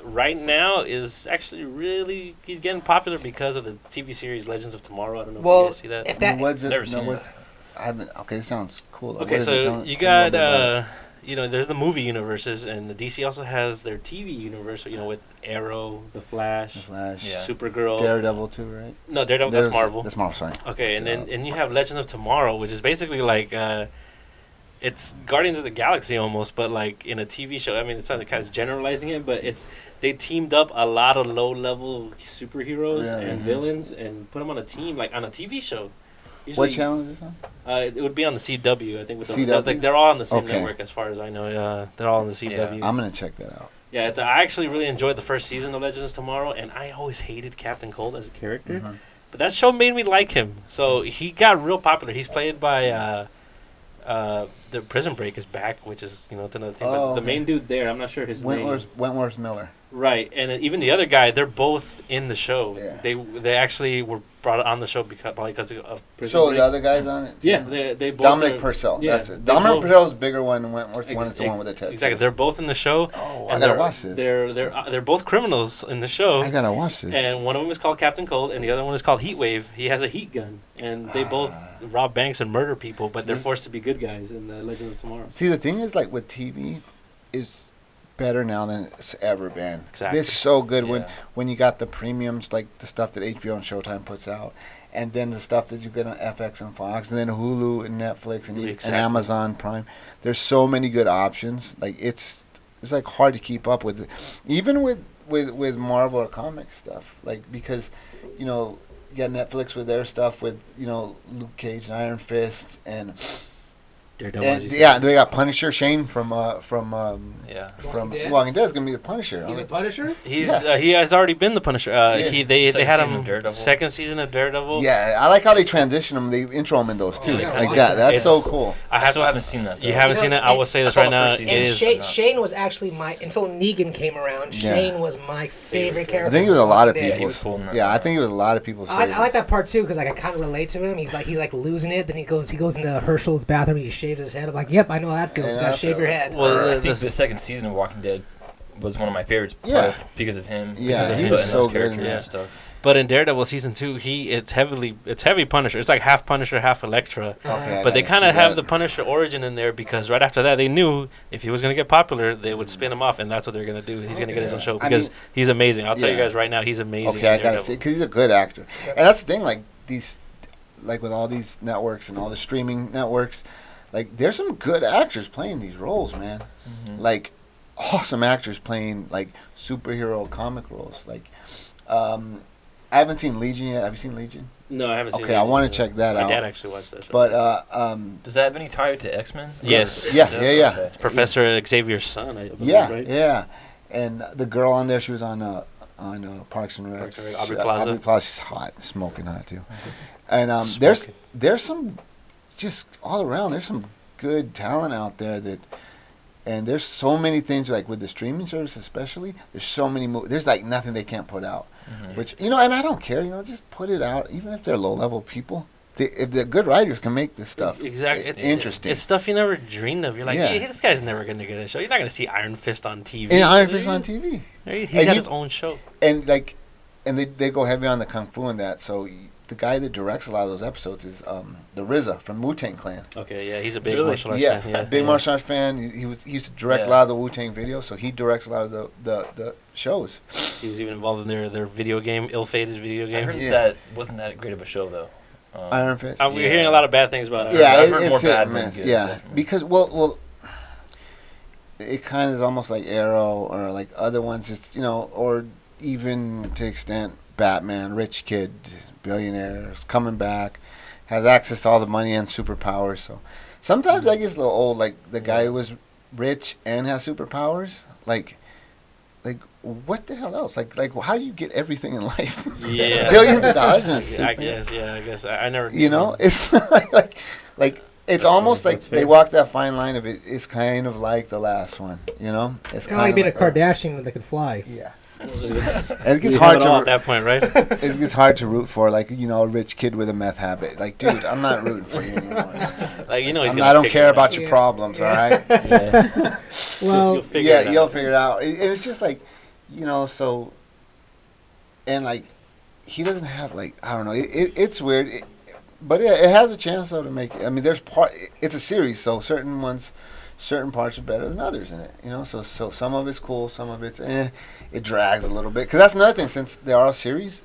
right now is actually he's getting popular because of the TV series Legends of Tomorrow. I don't know if you guys see that.
if that
What's it?
Never seen that.
I haven't. Okay, it sounds cool.
Okay, so you got there's the movie universes, and the DC also has their TV universe. With Arrow, The Flash,
Yeah.
Supergirl,
Daredevil too, right?
No, Daredevil. That's Marvel.
That's Marvel. Sorry.
Okay, and then you have Legend of Tomorrow, which is basically like it's Guardians of the Galaxy almost, but like in a TV show. I mean, it's not kind of generalizing it, but they teamed up a lot of low-level superheroes and villains and put them on a team, like on a TV show. Usually,
What channel is this on?
it would be on the CW, I think.
CW?
They're all on the same
Okay.
network, as far as I know. They're all on the CW.
I'm gonna check that out.
Yeah, I actually really enjoyed the first season of Legends of Tomorrow, and I always hated Captain Cold as a character.
Mhm.
But that show made me like him. So he got real popular. He's played by the Prison Break is back, which is it's another thing. But the main dude there, I'm not sure his name.
Wentworth Miller.
Right, and then even the other guy, they're both in the show.
Yeah.
They actually were brought on the show because of Prison
So
Break.
the other guy's on it.
Yeah, they both.
Dominic
are-
Purcell.
yeah,
That's it.
they
Dominic
both-
Purcell's bigger one than Wentworth. One is the one with the tattoos.
Exactly, they're both in the show.
Oh,
and
I gotta
they're-
watch this.
They're both criminals in the show.
I gotta watch this.
And one of them is called Captain Cold, and the other one is called Heatwave. He has a heat gun, and they both rob banks and murder people, but they're forced to be good guys in the Legend of Tomorrow.
See, the thing is, like with TV, is better now than it's ever been.
Exactly.
It's so good
Yeah.
when you got the premiums, like the stuff that HBO and Showtime puts out, and then the stuff that you get on FX and Fox, and then Hulu and Netflix and
Exactly.
Amazon Prime. There's so many good options. Like it's like hard to keep up with, even with Marvel or comic stuff. Like because, you got Netflix with their stuff with Luke Cage and Iron Fist and.
Daredevil,
And,
as you
yeah,
said.
they got Punisher Shane from
Yeah.
Dead?
Walking Dead is gonna be the Punisher.
he's a Punisher.
He has already been the Punisher. They
Second
had
season
him
of Daredevil.
second season of Daredevil.
Yeah, I like how they transition them. They intro them in those too,
yeah,
like
watch
that.
it.
That's so
It's-
cool.
I still haven't seen that. Though.
You haven't
You know,
seen it? I will say
I
this
saw
right
the
now.
first
It
season.
And
is.
Shane was actually until Negan came around.
Yeah.
Shane was my favorite character.
I think it was a lot of
Yeah.
people.
He was cool in that.
Yeah, I think it was a lot of people's.
I like that part too because I kind of relate to him. He's like losing it. Then he goes into Herschel's bathroom. He shaves his head. I'm like, yep, I know how that feels.
Yeah,
Gotta
I
shave
feel
your
it.
head.
Well,
I think the second season of Walking Dead was one of my favorites.
Yeah.
Because of him.
Yeah,
because of
he
him
was
and
so
those
good,
characters
yeah.
and stuff.
But in Daredevil season 2, it's heavy Punisher. It's like half Punisher, half Elektra.
Okay,
But they
gotta
kind
see
of have
that.
the Punisher origin in there because right after that they knew if he was going to get popular, they would spin him off, and that's what they're going to do. He's going to get his own show
I
because
mean-
he's amazing. I'll tell you
Yeah.
guys right now, he's amazing.
Okay, I
in
gotta
Daredevil.
see because he's a good actor, and that's the thing. Like with all these networks and all the streaming networks, like there's some good actors playing these roles, man.
Mm-hmm.
Like awesome actors playing like superhero comic roles. Like I haven't seen Legion yet. Have you seen Legion?
No, I haven't seen.
Okay, I want to check that
My
out.
dad actually watched that show.
But
Does that have any tie to X-Men?
Yes.
Yeah,
Does?
yeah, yeah.
Okay.
It's Professor Xavier's son, I believe,
yeah,
right?
yeah. And the girl on there, she was on Parks and Rec.
Parks and Rec, Aubrey Plaza.
Aubrey Plaza, she's hot, smoking hot too. And
Smoking.
there's some just all around. There's some good talent out there and there's so many things like with the streaming service especially. There's so many there's like nothing they can't put out.
Mhm.
Which and I don't care. Just put it out, even if they're low level people. If the good writers can make this stuff
Exactly. It's
interesting.
It's stuff you never dreamed of. You're like,
Yeah.
hey, this guy's never going to get a show. You're not going to see Iron Fist on TV.
and Iron Fist on TV.
He
And
got
you-
his own show.
And they go heavy on the kung fu and that, so the guy that directs a lot of those episodes is the RZA from Wu-Tang Clan.
Okay, yeah, he's a big
Really?
martial arts fan. Yeah,
big martial arts fan. He used to direct a lot of the Wu-Tang videos, so he directs a lot of the shows.
He was even involved in their video game, ill-fated video
I
game.
heard that wasn't that great of a show though.
Iron Fist.
We're hearing a lot of bad things about it.
Yeah,
I've heard more
it's
bad
hit
than
and miss.
good,
Yeah,
definitely.
because well, it kind of is almost like Arrow or like other ones. It's or even to extent Batman, rich kid, billionaire, is coming back, has access to all the money and superpowers. So sometimes I get a little old. Like the guy who was rich and has superpowers. Like what the hell else? Like how do you get everything in life?
Yeah.
Billions of dollars and a
I
suit.
guess. I never.
It's like it's almost like they walk that fine line of it. It's kind of like the last one, It's
kind of like being a Kardashian that can fly.
Yeah. And it gets
You
hard
have it all at
to
that point, right?
it gets hard to root for, like a rich kid with a meth habit. Like, dude, I'm not rooting for you anymore.
Like he's
I don't care about your
Yeah.
problems, all right?
Yeah.
Well,
You'll figure it out.
You'll figure it out. And it's just like, so, and like, he doesn't have like I don't know. It's weird, but it has a chance though to make. I mean, it's a series, so certain parts are better than others in it. So some of it's cool, some of it's it drags a little bit. Because that's another thing. Since they are a series,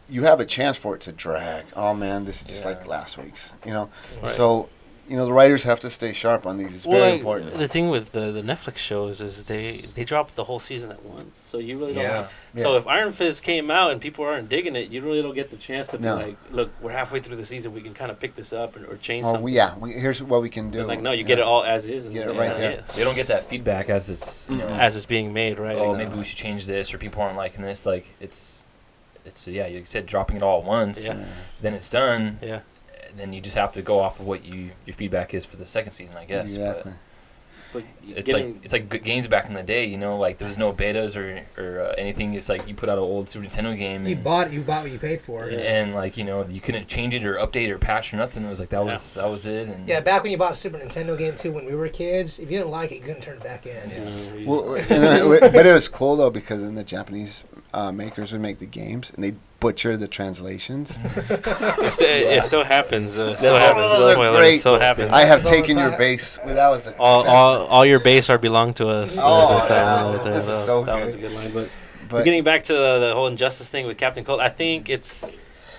you have a chance for it to drag. Oh man, this is just like last week's.
Right.
So. The writers have to stay sharp on these. It's very important.
The thing with the Netflix shows is they drop the whole season at once, so you really don't.
Yeah.
So if Iron Fist came out and people aren't digging it, you really don't get the chance to be
No.
like, look, we're halfway through the season, we can kind of pick this up or change
Oh,
something.
here's what we can do.
But like, no, you get it all as is. And
Get it
that's
right
kinda
there.
it.
They don't get that feedback as it's
As it's being made, right?
oh,
Exactly.
maybe we should change this, or people aren't liking this. Like it's you said, dropping it all at once,
Yeah.
then it's done.
Yeah.
Then you just have to go off of what your feedback is for the second season, I guess.
Exactly.
But
It's like good games back in the day, like there was no betas or anything. It's like you put out an old Super Nintendo game.
you
And,
bought what you paid for.
Yeah.
and like you couldn't change it or update or patch or nothing. It was like that was it. And
Yeah, back when you bought a Super Nintendo game too, when we were kids, if you didn't like it, you couldn't turn it back in.
But it was cool though because then the Japanese makers would make the games and they butcher the translations.
It still happens. Still
That's
happens.
those are
Spoiler,
great.
it still happens.
I have
All the
taken your
time.
base. Well, that was the
all your base are belong to us.
Oh,
That
yeah.
was-
So
that was a
good.
good line. But
but
getting back to the whole injustice thing with Captain Cold, I think it's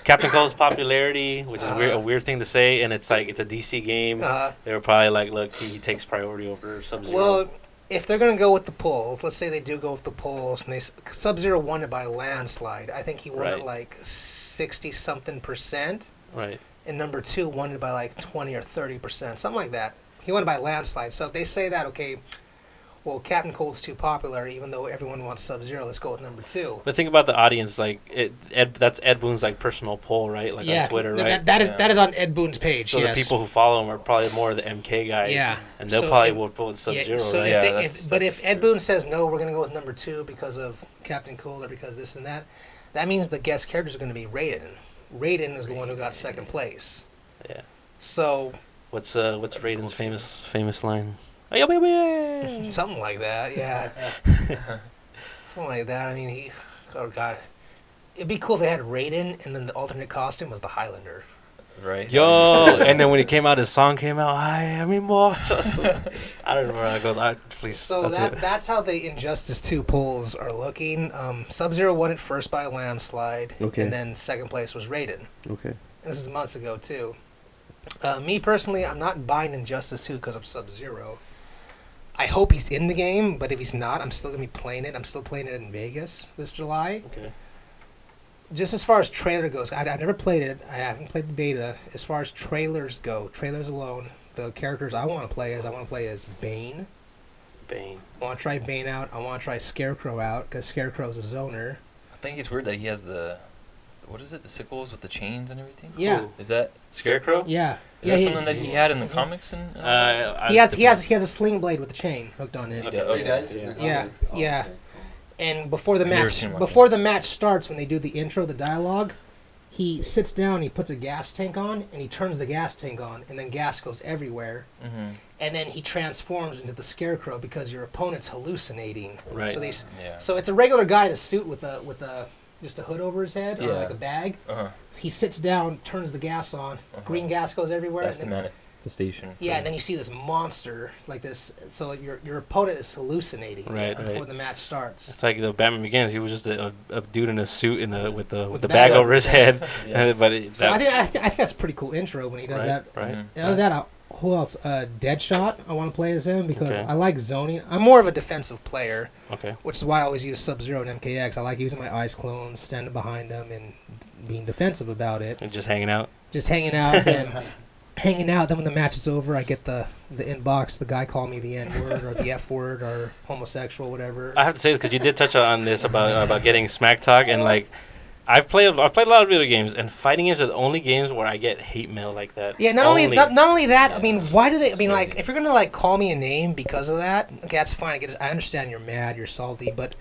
Captain Cold's popularity, which is a weird thing to say, and it's like it's a DC game. They were probably like, look, he takes priority over Sub-Zero.
Well, if they're going to go with the polls, let's say they do go with the polls, and Sub-Zero won it by a landslide. I think he won it
Right.
like 60-something%,
right.
and number 2 won it by like 20 or 30%, something like that. He won it by a landslide. So if they say that, okay, well, Captain Cold's too popular, even though everyone wants Sub-Zero, let's go with number 2.
But think about the audience, like that's Ed Boon's like personal poll, right? Like on Twitter, right?
That is on Ed Boon's page.
So
yes.
the people who follow him are probably more of the MK guys.
Yeah.
And they'll
So
probably
if-
vote with Sub-Zero,
So
right?
Yeah,
if Ed Boon says no, we're going to go with number 2 because of Captain Cold or because this and that, that means the guest characters are going to be Raiden. Raiden is the one who got second place.
Yeah.
So
What's Raiden's famous line? Oh,
something like that, yeah. Something like that. I mean, oh god, it'd be cool if they had Raiden and then the alternate costume was the Highlander.
right.
Yo, and then when he came out, his song came out. I am immortal. I don't remember how it goes. Please.
So that's how the Injustice 2 polls are looking. Sub-Zero won it first by a landslide,
Okay.
and then second place was Raiden.
Okay.
This is months ago too. Me personally, I'm not buying Injustice 2 because of Sub-Zero. I hope he's in the game, but if he's not, I'm still gonna be playing it. I'm still playing it in Vegas this July.
Okay.
Just as far as trailer goes, I never played it. I haven't played the beta. As far as trailers go, trailers alone, the characters I want to play as Bane.
Bane.
I want to try Bane out. I want to try Scarecrow out because Scarecrow's a zoner.
I think it's weird that he has the sickles with the chains and everything.
Yeah.
Is that Scarecrow?
Yeah.
Is
yeah,
that something that he had in the comics? And
he has a sling blade with a chain hooked on it.
Yeah, okay.
does?
Yeah,
Oh,
yeah.
okay.
And before the
Never
match,
seen one.
before the match starts, when they do the intro, the dialogue, he sits down, he puts a gas tank on, and he turns the gas tank on, and then gas goes everywhere,
Mm-hmm.
and then he transforms into the Scarecrow because your opponent's hallucinating.
Right.
So
Yeah.
so it's a regular guy in a suit with a just a hood over his head or like a bag. He sits down, turns the gas on, green gas goes everywhere.
That's the manifestation.
Yeah, and then you see this monster like this. So your opponent is hallucinating before the match starts.
It's like the Batman Begins. He was just a dude in a suit with the bag over his head.
So I think that's a pretty cool intro when he does that.
Right.
Other than that, who else? Deadshot. I want to play as him because I like zoning. I'm more of a defensive player. Okay. Which is why I always use Sub-Zero and MKX. I like using my ice clones, standing behind them, and being defensive about it.
And just hanging out.
Then when the match is over, I get the inbox. The guy call me the N word or the F word or homosexual, whatever.
I have to say this because you did touch on this about getting smack talk and like. I've played a lot of video games, and fighting games are the only games where I get hate mail like that.
Yeah, not only that. I mean, why do they? I mean, like, if you're gonna like call me a name because of that, okay, that's fine. I get it. I understand you're mad, you're salty, but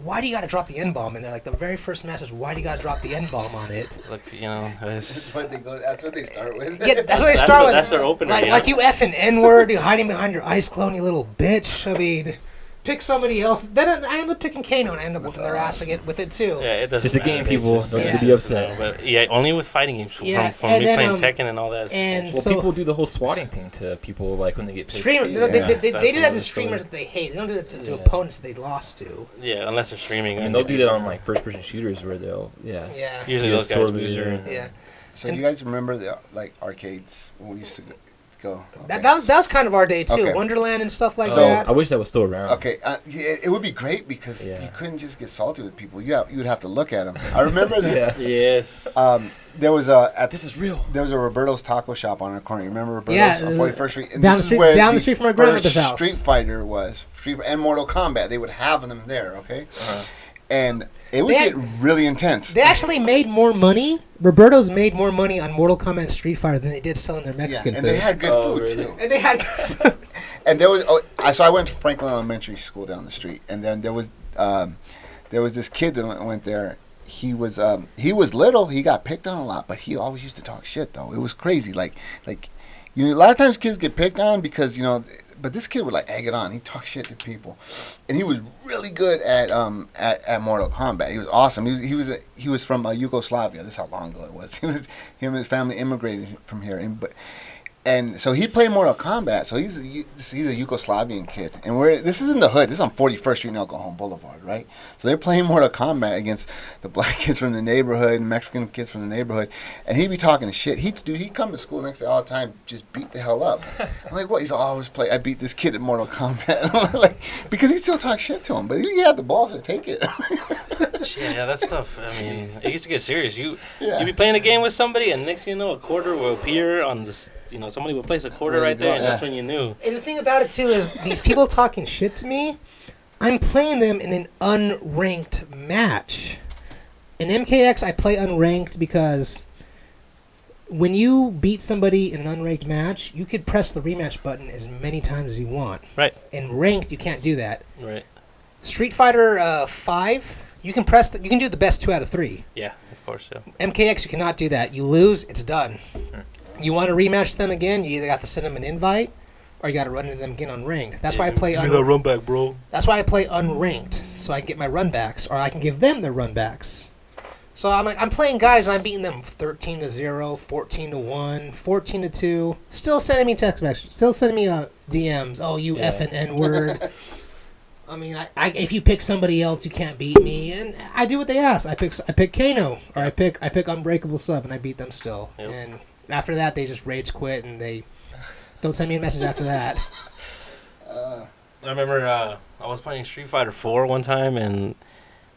why do you got to drop the N-bomb in there? Like the very first message, why do you got to drop the N-bomb on it?
Look, that's
what they start with.
Yeah, that's what they start with.
That's their opener.
Like you effing N-word, you hiding behind your ice clone, you little bitch. I mean. Pick somebody else. Then I end up picking Kano and I end up whooping their ass with it too.
Yeah,
it's just a game, people. Don't be upset.
But yeah, only with fighting games. From me playing Tekken and all that.
And
so people do the whole swatting thing to people, like when they get
streamers. No, they do that to streamers that they hate. They don't do that to opponents that they lost to.
Yeah, unless they're streaming.
I mean, they'll do that on like first-person shooters where they'll
Usually those guys loser.
Yeah.
So do you guys remember the like arcades when we used to go?
Okay. That was kind of our day too. Wonderland and stuff like that.
I wish that was still around.
Okay, it would be great because you couldn't just get salty with people. You would have to look at them. I remember that.
Yes.
There was
this is real.
There was a Roberto's Taco Shop on our corner. You remember Roberto's?
Yeah,
on 41st Street. And
down the street from our grandmother's house.
Street Fighter was and Mortal Kombat. They would have them there. Okay, and it would get really intense.
They actually made more money. Roberto's made more money on Mortal Kombat and Street Fighter than they did selling their Mexican food.
And they had good food, too.
And they had good food.
And there was... so I went to Franklin Elementary School down the street. And then there was this kid that went there. He was little. He got picked on a lot. But he always used to talk shit, though. It was crazy. Like a lot of times kids get picked on because, but this kid would like egg it on. He'd talk shit to people, and he was really good at Mortal Kombat. He was awesome. He was from Yugoslavia. This is how long ago it was. Him and his family immigrated from here, and so he played Mortal Kombat. So he's a Yugoslavian kid, and this is in the hood. This is on 41st Street and El Cajon Boulevard, right? So they're playing Mortal Kombat against the black kids from the neighborhood and Mexican kids from the neighborhood, and he'd be talking shit. He'd come to school next day all the time, just beat the hell up. I'm like, what? He's always play. I beat this kid at Mortal Kombat, like because he still talks shit to him, but he had the balls to take it.
Yeah, that stuff. I mean, it used to get serious. You be playing a game with somebody, and next thing you know, a quarter will appear on this. Somebody would place a quarter right there, and that's when you knew.
And the thing about it, too, is these people talking shit to me, I'm playing them in an unranked match. In MKX, I play unranked because when you beat somebody in an unranked match, you could press the rematch button as many times as you want.
Right.
In ranked, you can't do that.
Right.
Street Fighter 5, you can do the best 2 out of 3.
Yeah, of course, yeah.
MKX, you cannot do that. You lose, it's done. You want to rematch them again, you either got to send them an invite or you got to run into them again unranked. That's why I play
run back, bro.
That's why I play unranked, so I can get my runbacks, or I can give them their runbacks. So I'm playing guys and I'm beating them 13-0, 14-1, 14-2. Still sending me text messages, still sending me DMs. Oh, you effing N-word. I mean, I if you pick somebody else, you can't beat me, and I do what they ask. I pick Kano, or I pick Unbreakable Sub, and I beat them still. Yep. And after that, they just rage quit, and they don't send me a message after that.
I remember I was playing Street Fighter 4 one time, and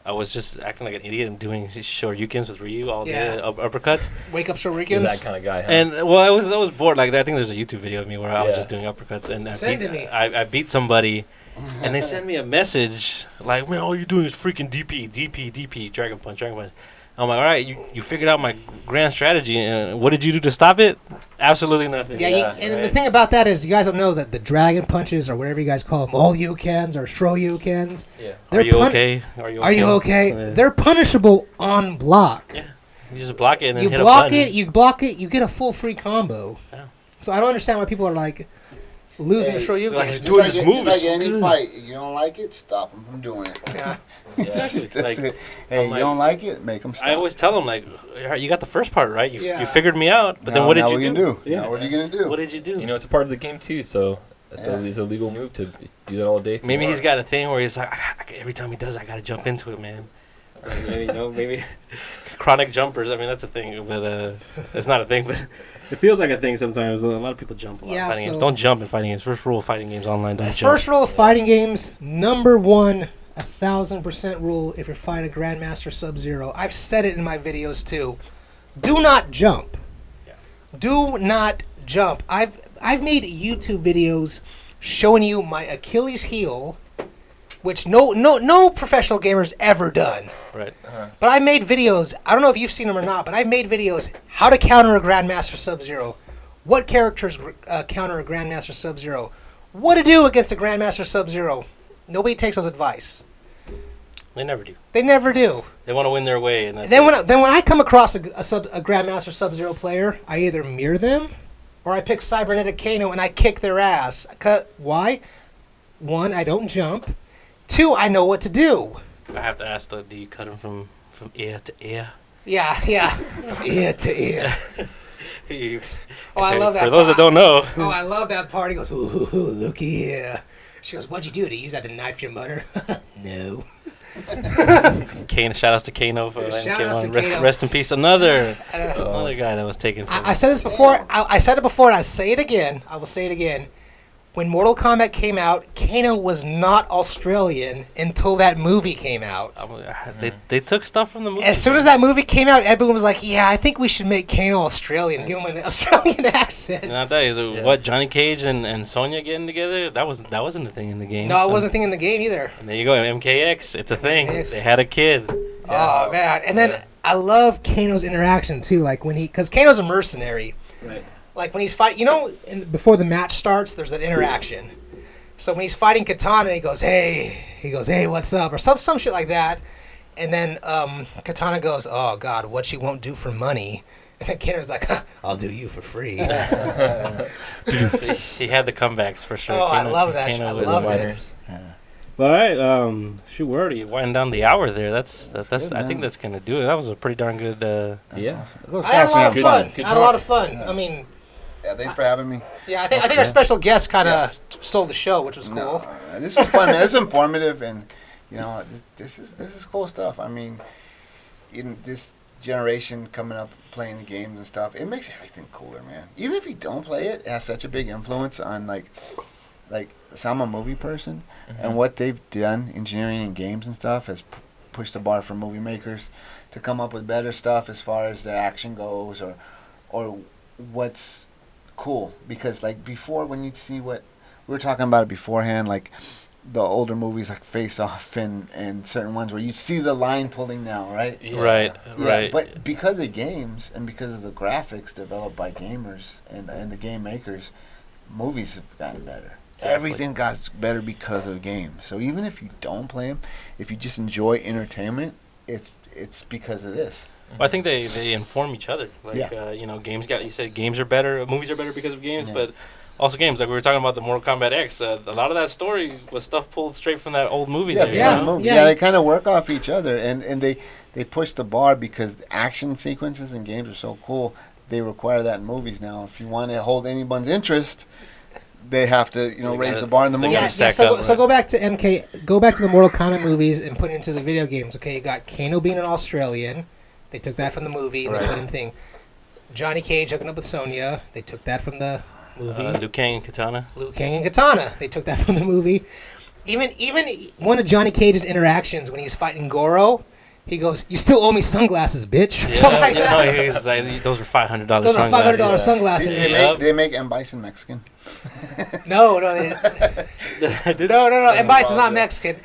I was just acting like an idiot and doing shoryukens with Ryu all day, uppercuts.
Wake up shoryukens?
You're that kind of guy, huh?
And, well, I was bored. Like, I think there's a YouTube video of me where I was just doing uppercuts, and I beat somebody, and they sent me a message, like, man, all you're doing is freaking DP, Dragon Punch. I'm like, all right, you figured out my grand strategy, and what did you do to stop it? Absolutely nothing.
And the thing about that is, you guys don't know that the Dragon Punches, or whatever you guys call them, all Yukens or Shro-Yukens.
Yeah. Are you okay?
Are you okay? Yeah. They're punishable on block.
Yeah. You just block it and then
you
hit a button.
You block it, you get a full free combo. Yeah. So I don't understand why people are like, losing to Shoryuken.
like,
is
just doing
just-
his
Just
moves.
like any fight, if you don't like it, stop him from doing it.
yeah.
Exactly.
That's
Like,
it. Hey,
I'm
you
like-
don't like it, make him stop.
I always tell him, like, you got the first part right. You
Yeah.
figured me out, but then
Now-
what did
now
you
what
do?
do?
Yeah.
Now what are you gonna do?
What did you do?
You know, it's a part of the game too, so it's a legal move to do that all day. if you
Maybe
want.
he's got a thing where he's like, every time he does, I gotta jump into it, man. Or maybe, maybe chronic jumpers. I mean, that's a thing, but it's not a thing. But it feels like a thing sometimes. A lot of people jump a lot in
Yeah,
fighting
so-
games. Don't jump in fighting games. First rule of fighting games online: don't jump.
First rule of fighting games, number one, 1,000% rule if you're fighting a Grandmaster Sub-Zero. I've said it in my videos too. Do not jump.
Yeah.
Do not jump. I've made YouTube videos showing you my Achilles heel, which no professional gamer's ever done.
Right.
But I made videos, I don't know if you've seen them or not, but I've made videos how to counter a Grandmaster Sub-Zero, what characters counter a Grandmaster Sub-Zero, what to do against a Grandmaster Sub-Zero. Nobody takes those advice.
They never do.
They never do.
They want to win their way, and that's
Then
it.
when I come across a Grandmaster Sub-Zero player, I either mirror them or I pick Cybernetic Kano and I kick their ass. Why? One, I don't jump. Two, I know what to do.
I have to ask, do you cut him from ear to ear?
Yeah. From ear to ear. Oh, I love that.
For those that don't know,
Oh, I love that part. He goes, ooh, looky here. She goes, what'd you do? Did you use that to knife your mother? No.
Kane. Shout outs to Kano for letting
Shout
him
outs
on.
to Kano.
Rest in peace. Another
Uh,
guy that was taken. From
I said this before. I said it before, and I say it again. I will say it again. When Mortal Kombat came out, Kano was not Australian until that movie came out.
They took stuff from the movie.
As soon as that movie came out, everyone was like, yeah, I think we should make Kano Australian, give him an Australian accent.
Not that. Is it what, Johnny Cage and Sonya getting together? That wasn't a thing in the game.
No, it wasn't a thing in the game either.
And there you go, MKX. It's a thing.
MKX.
They had a kid.
Oh, man. And then I love Kano's interaction, too. Like, because Kano's a mercenary.
Right.
Like, when he's fighting, before the match starts, there's that interaction. So when he's fighting Katana, he goes, hey, what's up? Or some shit like that. And then Katana goes, oh, God, what she won't do for money. And then Kano's like, I'll do you for free.
He had the comebacks for sure.
Oh, I love that shit. I
was
love
a
it.
winner. All right, shoot, we're already winding down the hour there. That's
good,
I think
man.
that's gonna do it. That was a pretty darn good.
Yeah.
It goes
I had a
fast,
lot of
man.
fun.
Good
I had a lot
talk.
of fun.
Yeah.
I mean,
Yeah, thanks for having me.
yeah, I think our special guest kind of stole the show, which was cool.
No, this is fun, man. This is informative, and this is cool stuff. I mean, in this generation coming up playing the games and stuff, it makes everything cooler, man. Even if you don't play it, it has such a big influence on like so I'm a movie person, and what they've done, engineering in games and stuff, has pushed the bar for movie makers to come up with better stuff as far as their action goes, or what's cool. Because like before, when you see what we were talking about it beforehand, like the older movies like Face Off and certain ones where you see the line pulling now, right?
Yeah.
Right.
But because of games and because of the graphics developed by gamers and the game makers, movies have gotten better.
Exactly.
Everything got better because of games. So even if you don't play them, if you just enjoy entertainment, it's because of this.
Well, I think they inform each other. Like games you said games are better, movies are better because of games,
Yeah.
but also games. Like we were talking about the Mortal Kombat X. A lot of that story was stuff pulled straight from that old movie.
Yeah,
there,
Yeah.
you know?
movie.
Yeah.
Yeah, they kind of work off each other, and they push the bar because the action sequences in games are so cool. They require that in movies now. If you want to hold anyone's interest, they have to raise the bar in the
they
movie.
gotta
Yeah,
stack
so
up,
so
right?
go back to go back to the Mortal Kombat movies and put it into the video games. Okay, you got Kano being an Australian. They took that from the movie and they put in thing. Johnny Cage hooking up with Sonya. They took that from the movie.
Liu Kang and Katana.
Liu Kang and Katana. They took that from the movie. Even one of Johnny Cage's interactions when he was fighting Goro, he goes, "You still owe me sunglasses, bitch." Or something like that.
No, he's like, those are $500
Those are $500
sunglasses.
sunglasses.
They make M. Bison Mexican.
No, they didn't. No. M. Bison's not Mexican.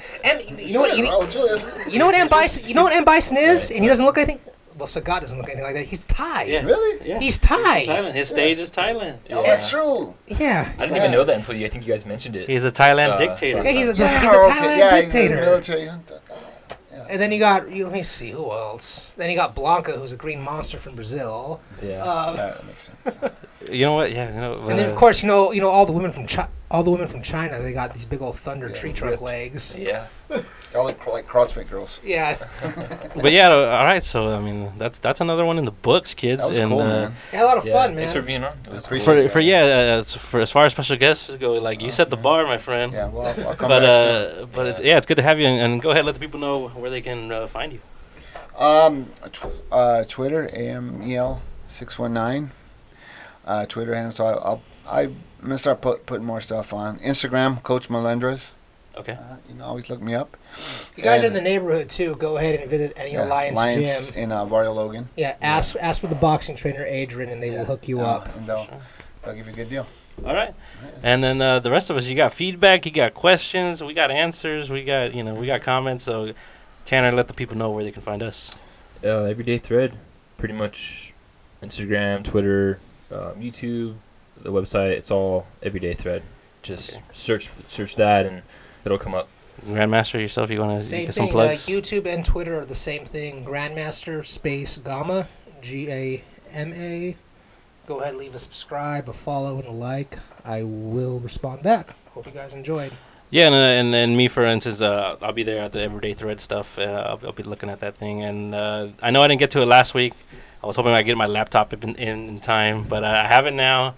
You know what? You know what M. Bison? You know what M. Bison is? And he doesn't look anything. Well, Sagat doesn't look anything like that. He's Thai.
Yeah.
Really?
Yeah.
He's Thai.
Thailand. His stage is Thailand.
Oh, that's true.
Yeah.
I didn't even know that until I think you guys mentioned it.
He's a Thailand dictator.
Yeah, he's a
Yeah,
Thailand
yeah,
dictator.
He's a military hunter.
And then you got, let me see, who else? Then you got Blanca, who's a green monster from Brazil.
Yeah.
That makes sense.
You know what? Yeah,
and then of course, all the women from China, they got these big old thunder tree trunk legs.
Yeah.
They're all like CrossFit girls.
Yeah.
But yeah, all right. So I mean, that's another one in the books, kids.
That was
and,
cool, man.
Yeah, a lot of fun, man.
Thanks for being on. It was cool.
For as far as special guests go, like you set the bar, my friend.
Yeah, well, I'll come back soon.
But it's good to have you, and go ahead, let the people know where they can find you.
Twitter, AMEL619. Twitter handle. So I'm gonna start putting more stuff on Instagram. Coach Melendres.
Okay.
Always look me up.
If you guys are in the neighborhood too, go ahead and visit any Alliance gym
in Barrio Logan.
Yeah, ask for the boxing trainer Adrian, and they will hook you up.
And they'll give you a good deal.
All right. And then the rest of us, you got feedback, you got questions, we got answers, we got we got comments. So Tanner, let the people know where they can find us.
Everyday Thread, pretty much Instagram, Twitter, YouTube, the website. It's all Everyday Thread. Just search that and it'll come up.
Grandmaster, yourself, you want to get some plugs?
YouTube and Twitter are the same thing. Grandmaster space Gamma, GAMA. Go ahead, leave a subscribe, a follow, and a like. I will respond back. Hope you guys enjoyed.
Yeah, and me, for instance, I'll be there at the Everyday Thread stuff. I'll be looking at that thing. And I know I didn't get to it last week. I was hoping I'd get my laptop in time, but I have it now.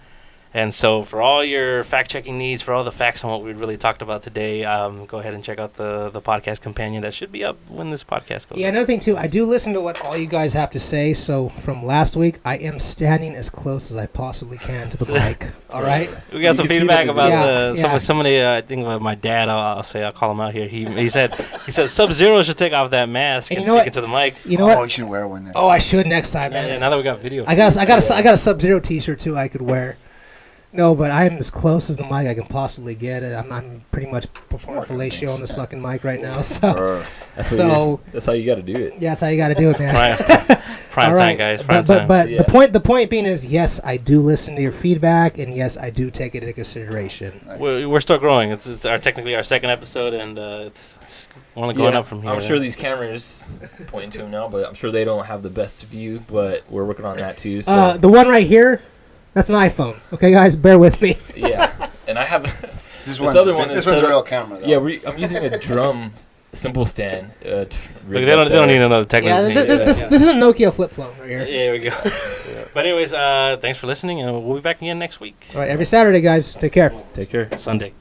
And so for all your fact-checking needs, for all the facts on what we really talked about today, go ahead and check out the podcast companion. That should be up when this podcast goes.
Yeah, another thing, too, I do listen to what all you guys have to say. So from last week, I am standing as close as I possibly can to the mic. All right?
We got some feedback about somebody, I think about my dad. I'll call him out here. He said Sub-Zero should take off that mask and speak into the mic.
You know what?
Oh, you should wear one next
time. I should next time, man.
Yeah, now that we got video.
I got a Sub-Zero t-shirt, too, I could wear. No, but I'm as close as the mic I can possibly get. I'm pretty much performing fellatio on this fucking mic right now. So,
that's how you got to do it.
Yeah, that's how you got to do it, man.
Prime time, guys. Prime
time.
But
the point being is, yes, I do listen to your feedback, and yes, I do take it into consideration.
Nice. We're still growing. It's technically our second episode, and it's only going up from here.
I'm sure these cameras pointing to them now, but I'm sure they don't have the best view. But we're working on that too. So.
The one right here. That's an iPhone. Okay, guys, bear with me.
Yeah, and I have
this other one. This one's a real camera, though.
Yeah, I'm using a drum cymbal stand.
Look, they don't need another technical.
Yeah, this is a Nokia flip phone right here.
Yeah, here we go. But anyways, thanks for listening, and we'll be back again next week.
All right, every Saturday, guys. Take care.
Take care.
Sunday.